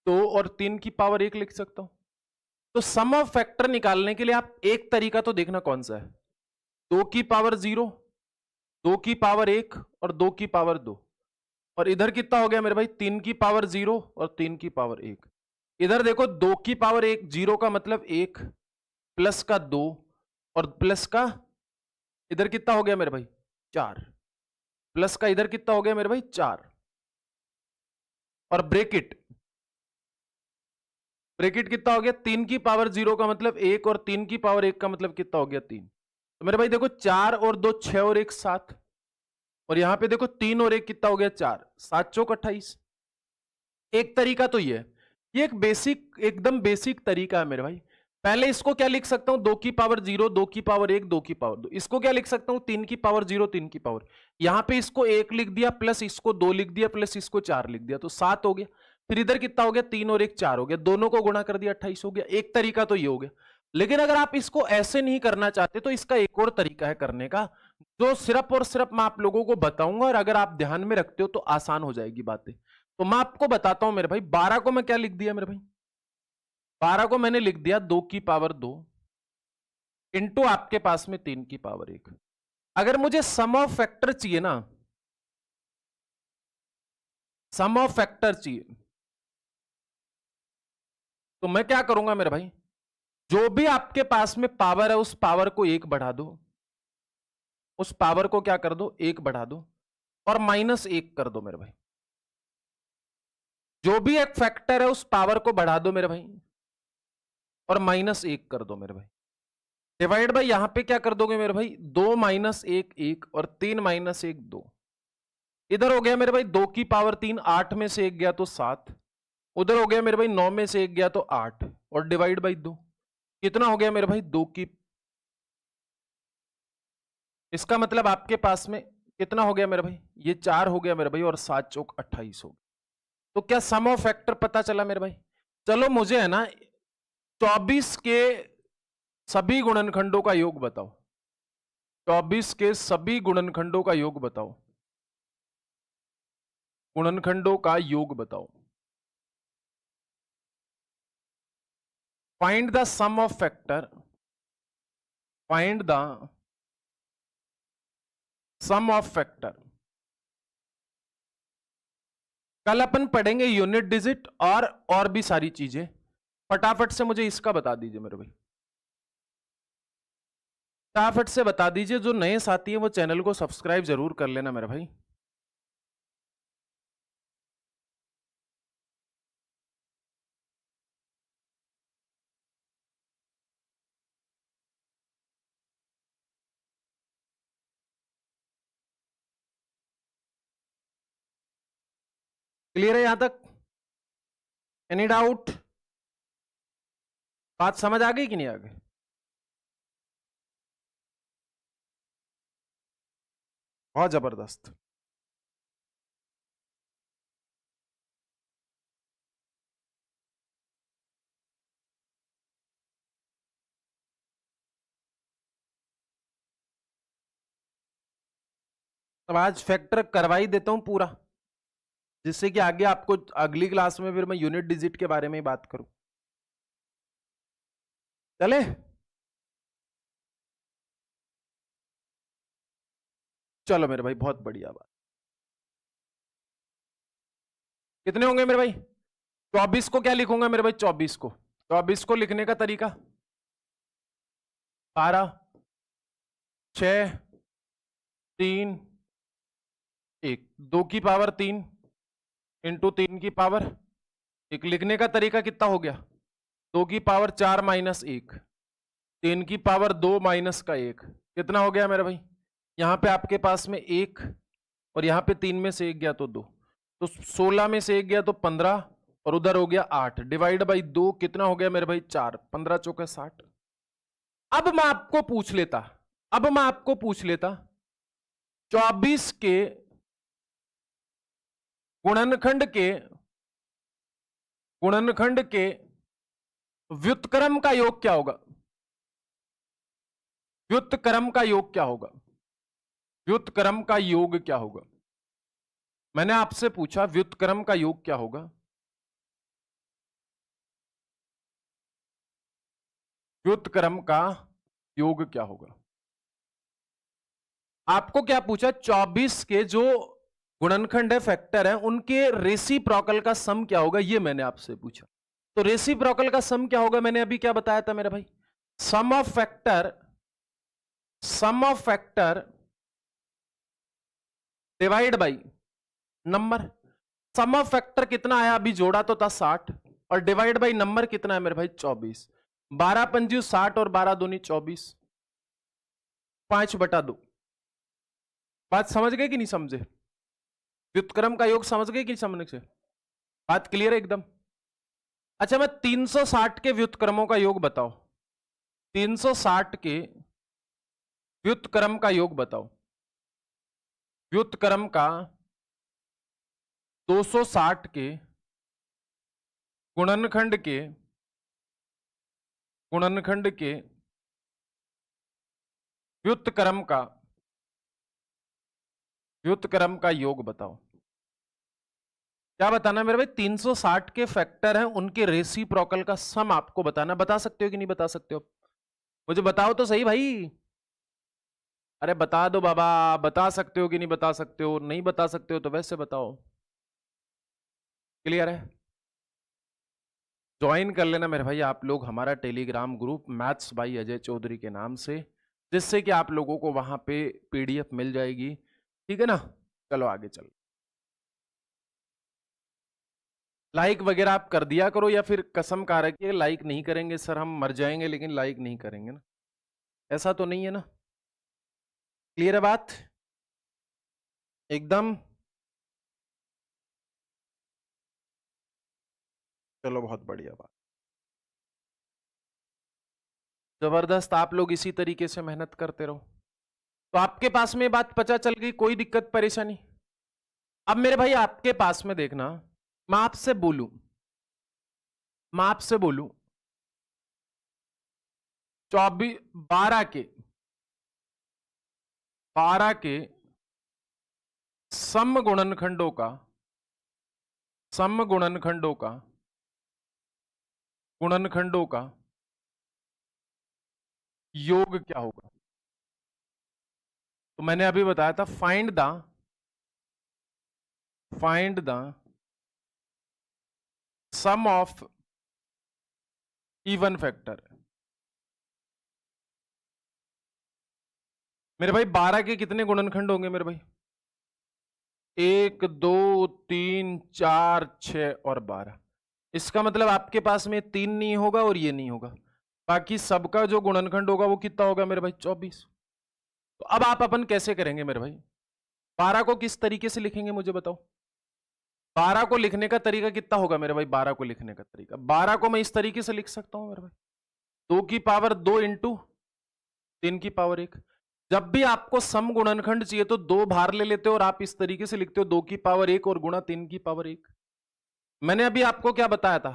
2 और 3 की पावर 1 लिख सकता हूं? तो सम ऑफ फैक्टर निकालने के लिए आप एक तरीका तो देखना कौन सा है, 2 की पावर 0, 2 की पावर 1 और 2 की पावर 2। और इधर कितना हो गया मेरे भाई? 3 की पावर 0 और 3 की पावर 1। इधर देखो 2 की पावर 1, 0 का मतलब 1, प्लस का 2 और प्लस का इधर कितना हो गया मेरे भाई? 4, प्लस का इधर कितना हो गया मेरे भाई? 4। और ब्रेकेट कितना हो गया, 3 की पावर 0 का मतलब 1 और 3 की पावर 1 का मतलब कितना हो गया 3। तो मेरे भाई देखो 4 और 2 6 और 1 7, और यहां पे देखो 3 और 1 कितना हो गया 4, 7 चौक 28। एक तरीका तो ये एक बेसिक, एकदम बेसिक तरीका है मेरे भाई। पहले इसको क्या लिख सकता हूं, 2 की पावर 0, 2 की पावर 1, 2 की पावर 2। इसको क्या लिख सकता हूं, 3 की पावर 0, 3 की पावर, यहां पे इसको 1 लिख दिया, प्लस इसको 2 लिख दिया, प्लस इसको 4 लिख दिया, तो 7 हो गया। फिर इधर कितना हो गया, 3 और 1 4 हो गया, दोनों को गुणा कर दिया 28 हो गया। एक तरीका तो ये हो गया। लेकिन अगर आप इसको ऐसे नहीं करना चाहते तो इसका एक और तरीका है करने का, जो सिर्फ और सिर्फ मैं आप लोगों को बताऊंगा, और अगर आप ध्यान में रखते हो तो आसान हो जाएगी बातें। तो मैं आपको बताता हूं मेरे भाई। 12 को मैं क्या लिख दिया मेरे भाई, 12 को मैंने लिख दिया 2 की पावर 2 इंटू आपके पास में 3 की पावर 1। अगर मुझे सम ऑफ फैक्टर चाहिए ना, सम ऑफ फैक्टर चाहिए, तो मैं क्या करूंगा मेरे भाई, जो भी आपके पास में पावर है उस पावर को 1 बढ़ा दो, उस पावर को क्या कर दो 1 बढ़ा दो, और -1 कर दो मेरे भाई। जो भी एक फैक्टर है उस पावर को बढ़ा दो मेरे भाई, और -1 कर दो मेरे भाई। डिवाइड बाई यहां पे क्या कर दोगे मेरे भाई, 2 - 1 1, और 3 - 1 2। इधर हो गया मेरे भाई 2 की पावर 3, 8 में से 1 गया तो 7, उधर हो गया मेरे भाई 9 में से 1 गया तो 8, और डिवाइड बाई 2 कितना हो गया मेरे भाई 2 की, इसका मतलब आपके पास में कितना हो गया मेरे भाई, ये 4 हो गया मेरे भाई, और 7 चौक 28 हो गया। तो क्या सम ऑफ फैक्टर पता चला मेरे भाई। चलो मुझे है ना 24 के सभी गुणनखंडों का योग बताओ, 24 के सभी गुणनखंडों का योग बताओ, गुणनखंडों का योग बताओ। Find the sum of factor, find the sum of factor. कल अपन पढ़ेंगे यूनिट डिजिट और भी सारी चीजें। फटाफट से मुझे इसका बता दीजिए मेरे भाई, फटाफट से बता दीजिए। जो नए साथी हैं वो चैनल को सब्सक्राइब जरूर कर लेना मेरे भाई। क्लियर है यहां तक, एनी डाउट, बात समझ आ गई कि नहीं आ गई। बहुत जबरदस्त। अब आज फैक्टर करवा ही देता हूं पूरा, जिससे कि आगे आपको अगली क्लास में फिर मैं यूनिट डिजिट के बारे में ही बात करूं। चले, चलो मेरे भाई, बहुत बढ़िया बात। कितने होंगे मेरे भाई, 24 को क्या लिखूंगा मेरे भाई, 24 को लिखने का तरीका 12 6 3 1, 2 की पावर 3 इंटू 3 की पावर 1। लिखने का तरीका कितना हो गया, 2 की पावर 4 - 1, 3 की पावर 2 माइनस का 1, कितना हो गया मेरे भाई। यहां पे आपके पास में 1, और यहां पे 3 में से 1 गया तो 2, तो 16 में से 1 गया तो 15, और उधर हो गया 8, डिवाइड बाई 2 कितना हो गया मेरे भाई 4, 15 चौके 60। अब मैं आपको पूछ लेता, 24 के गुणनखंड के व्युत्क्रम का योग क्या होगा, व्युत्क्रम का योग क्या होगा, व्युत्क्रम का योग क्या होगा। मैंने आपसे पूछा व्युत्क्रम का योग क्या होगा, व्युत्क्रम का योग क्या होगा। आपको क्या पूछा, 24 के जो गुणनखंड है, फैक्टर है, उनके रेसिप्रोकल का सम क्या होगा, ये मैंने आपसे पूछा। तो रेसिप्रोकल का सम क्या होगा, मैंने अभी क्या बताया था मेरे भाई, sum of factor divide by number. Sum of factor कितना आया, अभी जोड़ा तो था 60, और डिवाइड बाई नंबर कितना है मेरे भाई 24। 12 पंजू 60 और 12 दूनी 24, 5/2। बात समझ गए कि नहीं समझे? व्युत्क्रम का योग समझ गए कि नहीं समझने से? बात क्लियर है एकदम? अच्छा, मैं 360 के व्युत्क्रमों का योग बताओ, 360 के व्युत्क्रम का योग बताओ। व्युत्क्रम का 260 के गुणनखंड के व्युत्क्रम का योग बताओ। क्या बताना मेरे भाई? 360 के फैक्टर हैं, उनके रेसिप्रोकल का सम आपको बताना। बता सकते हो कि नहीं बता सकते हो? मुझे बताओ तो सही भाई। अरे बता दो बाबा, बता सकते हो कि नहीं बता सकते हो? नहीं बता सकते हो तो वैसे बताओ। क्लियर है? ज्वाइन कर लेना मेरे भाई आप लोग हमारा Telegram group maths by Ajay Chaudhary के नाम से, जिससे कि आप लोगों को वहां पे पीडीएफ मिल जाएगी। ठीक है ना? चलो आगे चलो। लाइक वगैरह आप कर दिया करो, या फिर कसम खा रखिए लाइक नहीं करेंगे सर, हम मर जाएंगे लेकिन लाइक नहीं करेंगे ना, ऐसा तो नहीं है ना? क्लियर है बात एकदम? चलो बहुत बढ़िया बात, जबरदस्त। आप लोग इसी तरीके से मेहनत करते रहो। तो आपके पास में बात पता चल गई, कोई दिक्कत परेशानी? अब मेरे भाई आपके पास में देखना, मैं आपसे बोलूं, 24 12 के सम गुणनखंडों का योग क्या होगा? तो मैंने अभी बताया था, find the sum of even factor. मेरे भाई 12 के कितने गुणनखंड होंगे मेरे भाई? 1 2 3 4 6 और 12। इसका मतलब आपके पास में 3 नहीं होगा और ये नहीं होगा, बाकी सबका जो गुणनखंड होगा वो कितना होगा मेरे भाई? 24। तो अब आप अपन कैसे करेंगे मेरे भाई? 12 को किस तरीके से लिखेंगे मुझे बताओ? 12 को लिखने का तरीका कितना होगा मेरे भाई? 12 को लिखने का तरीका, 12 को मैं इस तरीके से लिख सकता हूं मेरे भाई, 2 की पावर 2 इंटू 3 की पावर 1। जब भी आपको सम गुणनखंड चाहिए तो 2 बाहर ले लेते हो और आप इस तरीके से लिखते हो 2 की पावर 1 और गुणा 3 की पावर 1। मैंने अभी आपको क्या बताया था?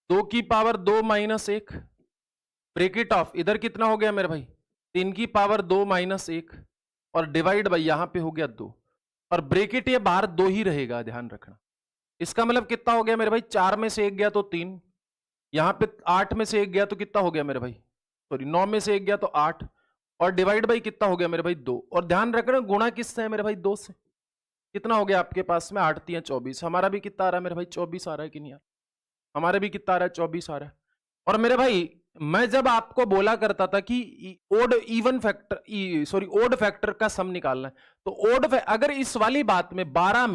2 की पावर 2 माइनस 1, ब्रेकेट ऑफ, इधर कितना हो गया मेरे भाई? 3 की पावर 2 माइनस 1, और डिवाइड बाई यहां पे हो गया 2, और ब्रेकेट ये बाहर 2 ही रहेगा, ध्यान रखना। इसका मतलब कितना हो गया मेरे भाई? 4 में से 1 गया तो 3, यहां पे 8 में से 1 गया तो कितना हो गया मेरे भाई? सॉरी 9 में से 1 गया तो 8, और डिवाइड बाई कितना हो गया मेरे भाई? 2। और ध्यान रखना गुणा किससे है मेरे भाई? 2 से। कितना हो गया आपके पास में? 8 3 24। हमारा भी कितना आ रहा है मेरे भाई? 24 आ रहा है कि नहीं यार? हमारे भी कितना आ रहा है? 24 आ रहा है। और मेरे भाई मैं जब आपको बोला करता था कि ओड फैक्टर का सम निकालना है, तो अगर इस वाली बात में 12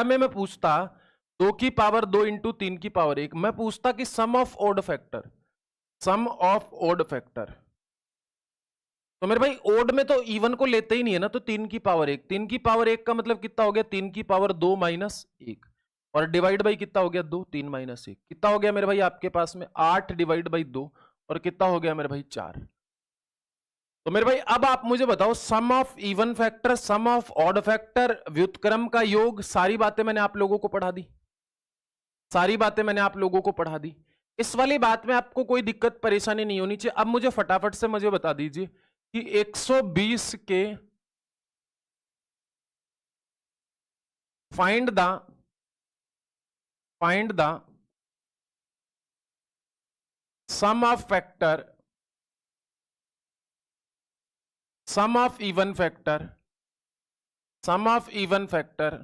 में मैं पूछता 2 की पावर 2 इंटू 3 की पावर 1, मैं पूछता कि सम ऑफ ओड फैक्टर, तो मेरे भाई ओड में तो इवन को लेते ही नहीं है ना, तो 3 की पावर 1, 3 की पावर 1 का मतलब कितना हो गया? 3 की पावर 2 माइनस 1, और डिवाइड बाई कितना हो गया? 2, 3 माइनस 1 कितना हो गया मेरे भाई आपके पास में? 8 डिवाइड बाई 2, और कितना हो गया मेरे भाई? 4। तो मेरे भाई अब आप मुझे बताओ, sum of even factor, sum of odd factor, व्युत्क्रम का योग, सारी बातें मैंने आप लोगों को पढ़ा दी, इस वाली बात में आपको कोई दिक्कत परेशानी नहीं होनी चाहिए। अब मुझे फटाफट से मुझे बता दीजिए कि 120 के find the sum of factor, sum of even factor, sum of odd factor,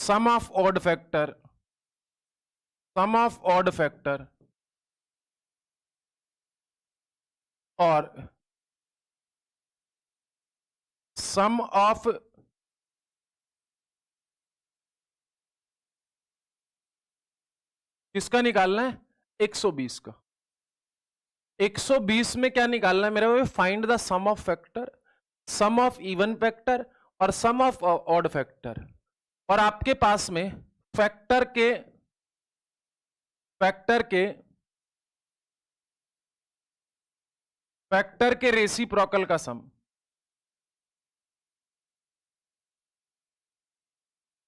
sum of odd factor, और सम ऑफ किसका निकालना है? 120 का। 120 में क्या निकालना है मेरे भाई? Find the sum of factor, sum of even factor और सम ऑफ ऑड फैक्टर। और आपके पास में फैक्टर के रेसिप्रोकल का सम,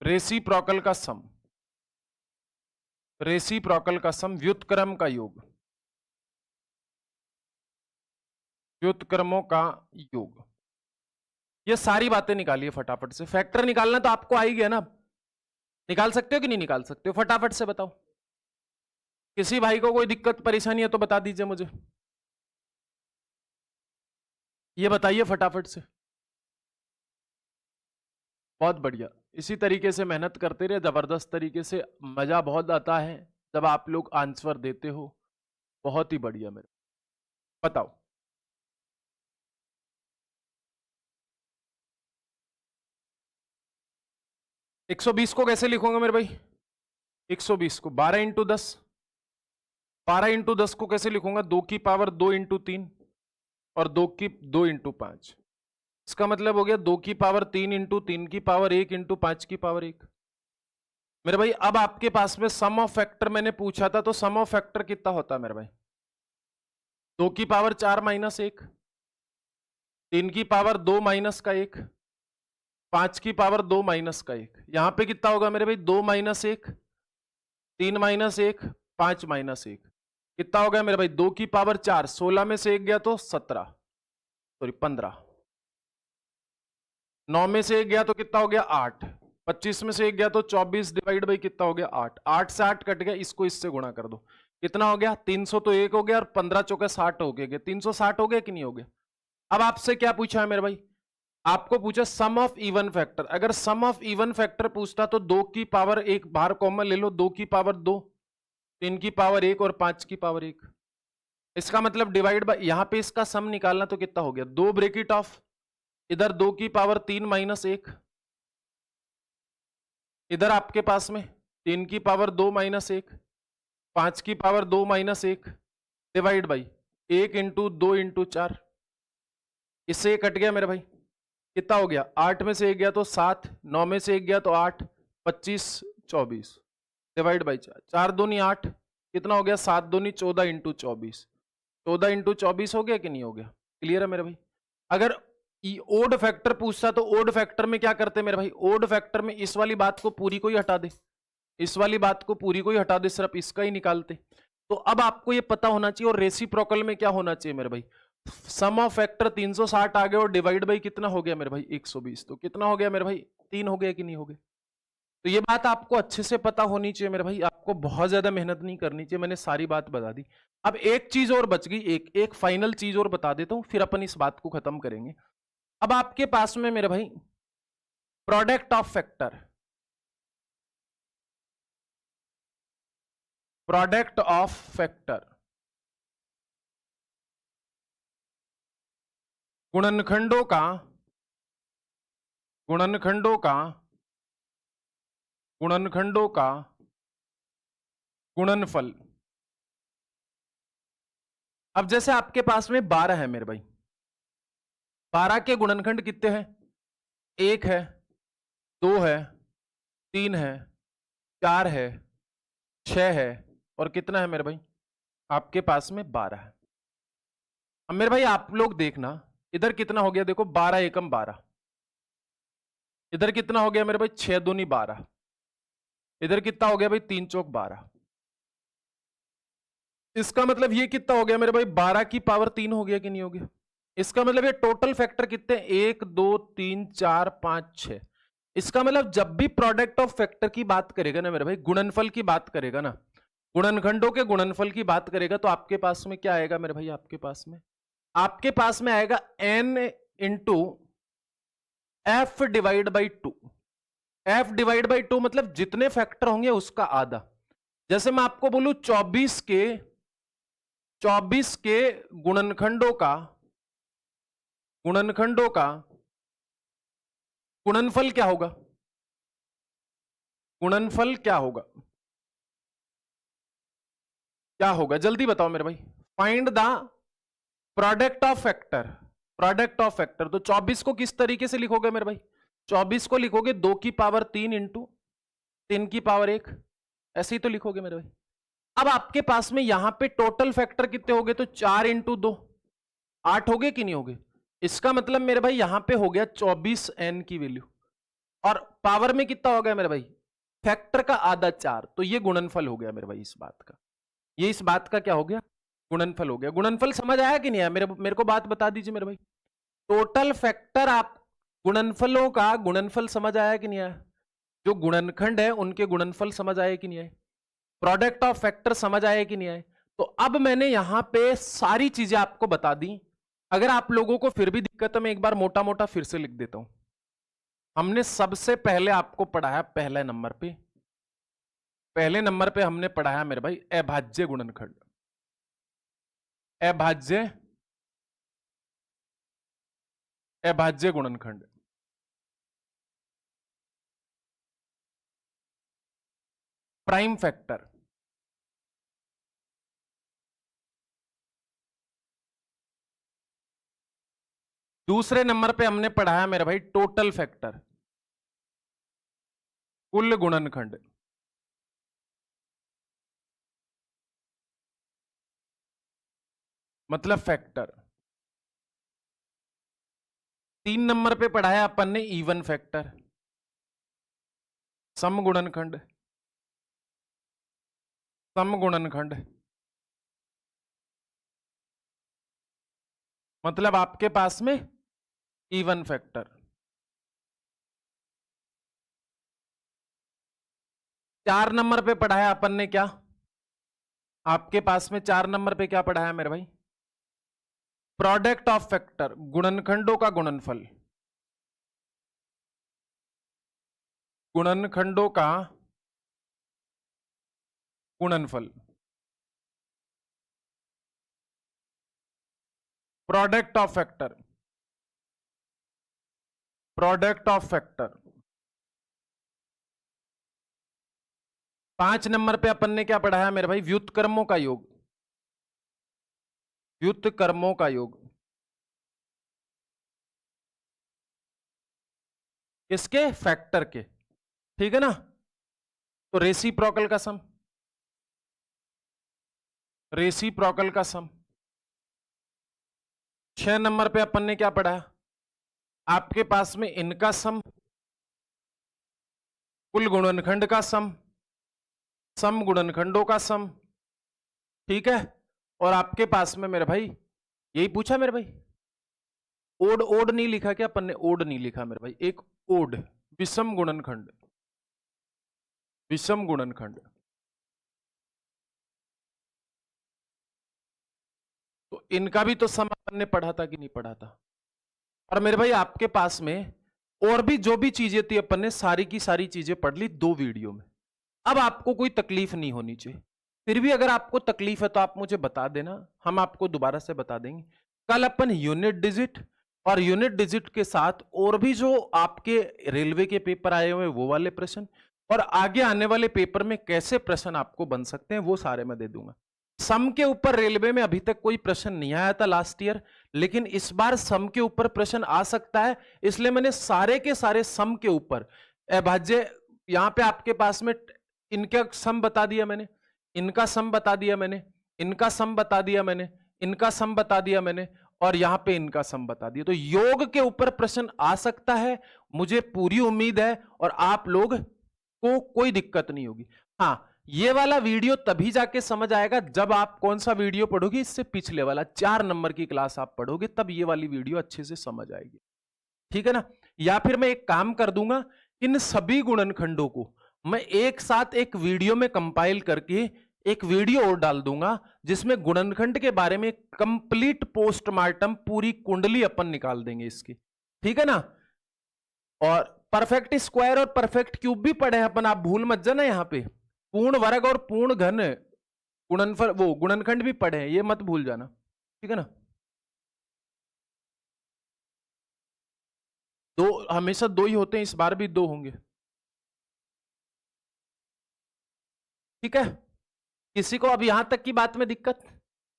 रेसिप्रोकल का सम, रेसिप्रोकल का सम, व्युत्क्रम का योग, व्युत्क्रमों का योग। ये सारी बातें निकालिए फटाफट से। फैक्टर निकालना तो आपको आ ही गया ना, निकाल सकते हो कि नहीं निकाल सकते हो? फटाफट से बताओ। किसी भाई को कोई दिक्कत परेशानी है तो बता दीजिए मुझे, ये बताइए फटाफट से। बहुत बढ़िया, इसी तरीके से मेहनत करते रहे, जबरदस्त तरीके से। मजा बहुत आता है जब आप लोग आंसर देते हो। बहुत ही बढ़िया। मेरे बताओ, एक 120 को कैसे लिखूंगा मेरे भाई? 120 को 12 इंटू 10, 12 इंटू 10 को कैसे लिखूंगा? 2 की पावर 2 इंटू 3 और 2 इंटू 5। इसका मतलब हो गया 2 की पावर 3 इंटू 3 की पावर 1 इंटू 5 की पावर 1। मेरे भाई अब आपके पास में सम ऑफ फैक्टर मैंने पूछा था, तो सम ऑफ फैक्टर कितना होता है मेरे भाई? 2 की पावर 4 माइनस 1, 3 की पावर 2 माइनस का 1, 5 की पावर 2 माइनस का 1। यहां पे कितना होगा मेरे भाई? 2 माइनस 1, 3 माइनस 1, 5 माइनस 1। कितना हो गया मेरे भाई? 2 की पावर 4, 16 में से 1 गया तो 17, सॉरी 15। 9 में से 1 गया तो कितना हो गया? 8। 25 में से 1 गया तो 24 डिवाइड बाई कितना हो गया? 8। 8 से 8 कट गया, इसको इससे गुणा कर दो। कितना हो गया? 300 तो 1 हो गया और 15 चौके 60 हो गया। 360 हो गया कि नहीं हो गया? अब आपसे क्या पूछा है मेरे भाई? आपको पूछा सम ऑफ इवन फैक्टर। अगर सम ऑफ इवन फैक्टर पूछता तो 2 की पावर 1 बाहर कॉमन ले लो, 2 की पावर 2, 3 की पावर 1 और 5 की पावर 1। इसका मतलब डिवाइड बाय, यहां पे इसका सम निकालना तो कितना हो गया? 2 ब्रेकेट ऑफ, इधर 2 की पावर 3 माइनस 1, इधर आपके पास में 3 की पावर 2 माइनस 1, 5 की power 2 minus 1, divide by 1 into 2 into 4। इससे ये कट गया मेरे भाई। कितना हो गया? 8 में से 1 गया तो 7, 9 में से 1 गया तो 8, 25, 24 डिवाइड बाई 4, 4 दूनी 8, कितना हो गया? 7 दूनी 14 इंटू 24, 14 इंटू 24 हो गया कि नहीं हो गया? क्लियर है मेरे भाई? अगर ओड फैक्टर पूछता तो ओड फैक्टर में क्या करते मेरे भाई? ओड फैक्टर में इस वाली बात को पूरी को ही हटा दे, इस वाली बात को पूरी को ही हटा दे, सिर्फ इसका ही निकालते। तो अब आपको ये पता होना चाहिए। और रेसिप्रोकल में क्या होना चाहिए मेरे भाई? सम ऑफ फैक्टर 360 आ गया और डिवाइड बाई कितना हो गया मेरे भाई? 120। तो कितना हो गया मेरे भाई? 3 हो गया कि नहीं हो गया? तो ये बात आपको अच्छे से पता होनी चाहिए मेरे भाई। आपको बहुत ज्यादा मेहनत नहीं करनी चाहिए, मैंने सारी बात बता दी। अब एक चीज और बच गई, एक फाइनल चीज और बता देता हूं, फिर अपन इस बात को खत्म करेंगे। अब आपके पास में मेरे भाई product of factor, product of factor, गुणनखंडों का, गुणनखंडों का, गुणनखंडों का गुणनफल। अब जैसे आपके पास में 12 है मेरे भाई, 12 के गुणनखंड कितने हैं? 1 है, 2 है, 3 है, 4 है, 6 है, और कितना है मेरे भाई? आपके पास में 12 है। अब मेरे भाई आप लोग देखना, इधर कितना हो गया? देखो 12 एकम 12, इधर कितना हो गया मेरे भाई? 6 दूनी 12, इधर कितना हो गया भाई? 3 चौक 12। इसका मतलब ये कितना हो गया मेरे भाई? 12 की पावर 3 हो गया कि नहीं हो गया? इसका मतलब ये टोटल फैक्टर कितने? 1 2 3 4 5 6। इसका मतलब जब भी प्रोडक्ट ऑफ फैक्टर की बात करेगा ना मेरे भाई, गुणनफल की बात करेगा ना, गुणनखंडों के गुणनफल की बात करेगा, तो आपके पास में क्या आएगा मेरे भाई? आपके पास में आएगा n into F divide by 2। F divide by 2 मतलब जितने फैक्टर होंगे उसका आधा। जैसे मैं आपको बोलूं 24 के गुणनखंडों का गुणनफल क्या होगा? गुणनफल क्या होगा? क्या होगा जल्दी बताओ मेरे भाई। Find the product of factor, product of factor. तो 24 को किस तरीके से लिखोगे मेरे भाई? 24 को लिखोगे 2 की पावर 3 इंटू 3 की पावर 1, ऐसे ही तो लिखोगे मेरे भाई। अब आपके पास में यहां पे टोटल फैक्टर कितने हो गए? तो 4 इंटू 2 8 हो गए कि नहीं हो गए? इसका मतलब मेरे भाई यहां पे हो गया 24n की वैल्यू, और पावर में कितना हो गया मेरे भाई? फैक्टर का आधा 4। तो ये गुणनफल हो गया मेरे भाई इस बात का। ये इस बात का क्या हो गया? गुणनफल हो गया। गुणनफल समझ आया कि नहीं आया? मेरे को बात बता दीजिए मेरे भाई। टोटल फैक्टर आप गुणनफलों का गुणनफल समझ आया कि नहीं आया? जो गुणनखंड है उनके गुणनफल समझ आए कि नहीं आए? प्रोडक्ट ऑफ फैक्टर समझ आए कि नहीं आए? तो अब मैंने यहां पे सारी चीजें आपको बता दी। अगर आप लोगों को फिर भी दिक्कत है, मैं एक बार मोटा मोटा फिर से लिख देता हूं। हमने सबसे पहले आपको पढ़ाया पहले नंबर पे, पहले नंबर पे हमने पढ़ाया मेरे भाई अभाज्य गुणनखंड। अभाज्य, अभाज्य गुणनखंड। Prime factor. दूसरे नंबर पे हमने पढ़ाया मेरे भाई टोटल फैक्टर, कुल गुणनखंड। मतलब फैक्टर। 3 नंबर पे पढ़ाया अपन ने इवन फैक्टर, सम गुणनखंड, सम गुणनखंड। मतलब आपके पास में इवन फैक्टर। 4 नंबर पे पढ़ाया अपन ने क्या? आपके पास में 4 नंबर पे क्या पढ़ाया मेरे भाई? प्रोडक्ट ऑफ फैक्टर, गुणनखंडों का गुणनफल, गुणनखंडों का गुणनफल। Product of factor, product of factor. 5 number पे अपन ने क्या पढ़ाया मेरे भाई? व्युत्क्रमों का योग, व्युत्क्रमों का योग। किसके? फैक्टर के। ठीक है ना? तो रेसिप्रोकल का सम, रेसिप्रोकल का सम। 6 नंबर पे अपन ने क्या पढ़ा? आपके पास में इनका सम, कुल गुणनखंड का सम, सम गुणनखंडों का सम। ठीक है? और आपके पास में मेरे भाई यही पूछा मेरे भाई। ओड, ओड नहीं लिखा क्या अपन ने? ओड नहीं लिखा मेरे भाई, एक ओड, विषम गुणनखंड, विषम गुणनखंड। तो इनका भी तो सम अपन ने पढ़ा था कि नहीं पढ़ा था? और मेरे भाई आपके पास में और भी जो भी चीजें थी अपन ने सारी की सारी चीजें पढ़ ली 2 वीडियो में। अब आपको कोई तकलीफ नहीं होनी चाहिए। फिर भी अगर आपको तकलीफ है तो आप मुझे बता देना, हम आपको दोबारा से बता देंगे। कल अपन यूनिट डिजिट और यूनिट डिजिट के साथ और भी जो आपके रेलवे के पेपर आए हुए वो वाले प्रश्न, और आगे आने वाले पेपर में कैसे प्रश्न आपको बन सकते हैं वो सारे मैं दे दूंगा। सम के ऊपर रेलवे में अभी तक कोई प्रश्न नहीं आया था लास्ट ईयर, लेकिन इस बार सम के ऊपर प्रश्न आ सकता है, इसलिए मैंने सारे के सारे सम के ऊपर अभाज्य, यहां पे आपके पास में इनका सम बता दिया मैंने, इनका सम बता दिया मैंने, इनका सम बता दिया मैंने, इनका सम बता दिया मैंने, और यहां पे इनका सम बता दिया। तो योग के ऊपर प्रश्न आ सकता है, मुझे पूरी उम्मीद है, और आप लोग को कोई दिक्कत नहीं होगी। हाँ, ये वाला वीडियो तभी जाके समझ आएगा जब आप कौन सा वीडियो पढ़ोगे, इससे पिछले वाला 4 नंबर की क्लास आप पढ़ोगे, तब ये वाली वीडियो अच्छे से समझ आएगी। ठीक है ना? या फिर मैं एक काम कर दूंगा, इन सभी गुणनखंडों को मैं एक साथ एक वीडियो में कंपाइल करके एक वीडियो और डाल दूंगा, जिसमें गुणनखंड के बारे में कंप्लीट पोस्टमार्टम पूरी कुंडली अपन निकाल देंगे इसकी। ठीक है ना? और परफेक्ट स्क्वायर और परफेक्ट क्यूब भी पढ़े हैं अपन, आप भूल मत जाना। यहां पे पूर्ण वर्ग और पूर्ण घन गुणनफल, वो गुणनखंड भी पढ़े हैं, ये मत भूल जाना। ठीक है ना? दो हमेशा 2 ही होते हैं, इस बार भी 2 होंगे। ठीक है? किसी को अब यहां तक की बात में दिक्कत?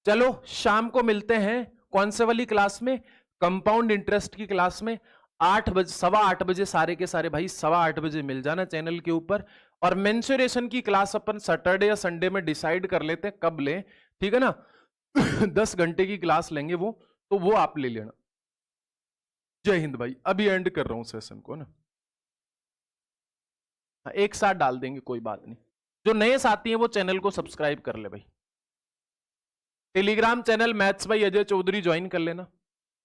चलो शाम को मिलते हैं कौन से वाली क्लास में, कंपाउंड इंटरेस्ट की क्लास में 8 बजे, 8:15 बजे सारे के सारे भाई 8:15 बजे मिल जाना चैनल के ऊपर। और मेंसुरेशन की क्लास अपन सैटरडे या संडे में डिसाइड कर लेते हैं कब लें, ठीक है ना। 10 घंटे की क्लास लेंगे वो, तो वो आप ले लेना। जय हिंद भाई, अभी एंड कर रहा हूं सेशन को ना, एक साथ डाल देंगे कोई बात नहीं। जो नए साथी हैं वो चैनल को सब्सक्राइब कर ले भाई। टेलीग्राम चैनल मैथ्स भाई अजय चौधरी ज्वाइन कर लेना।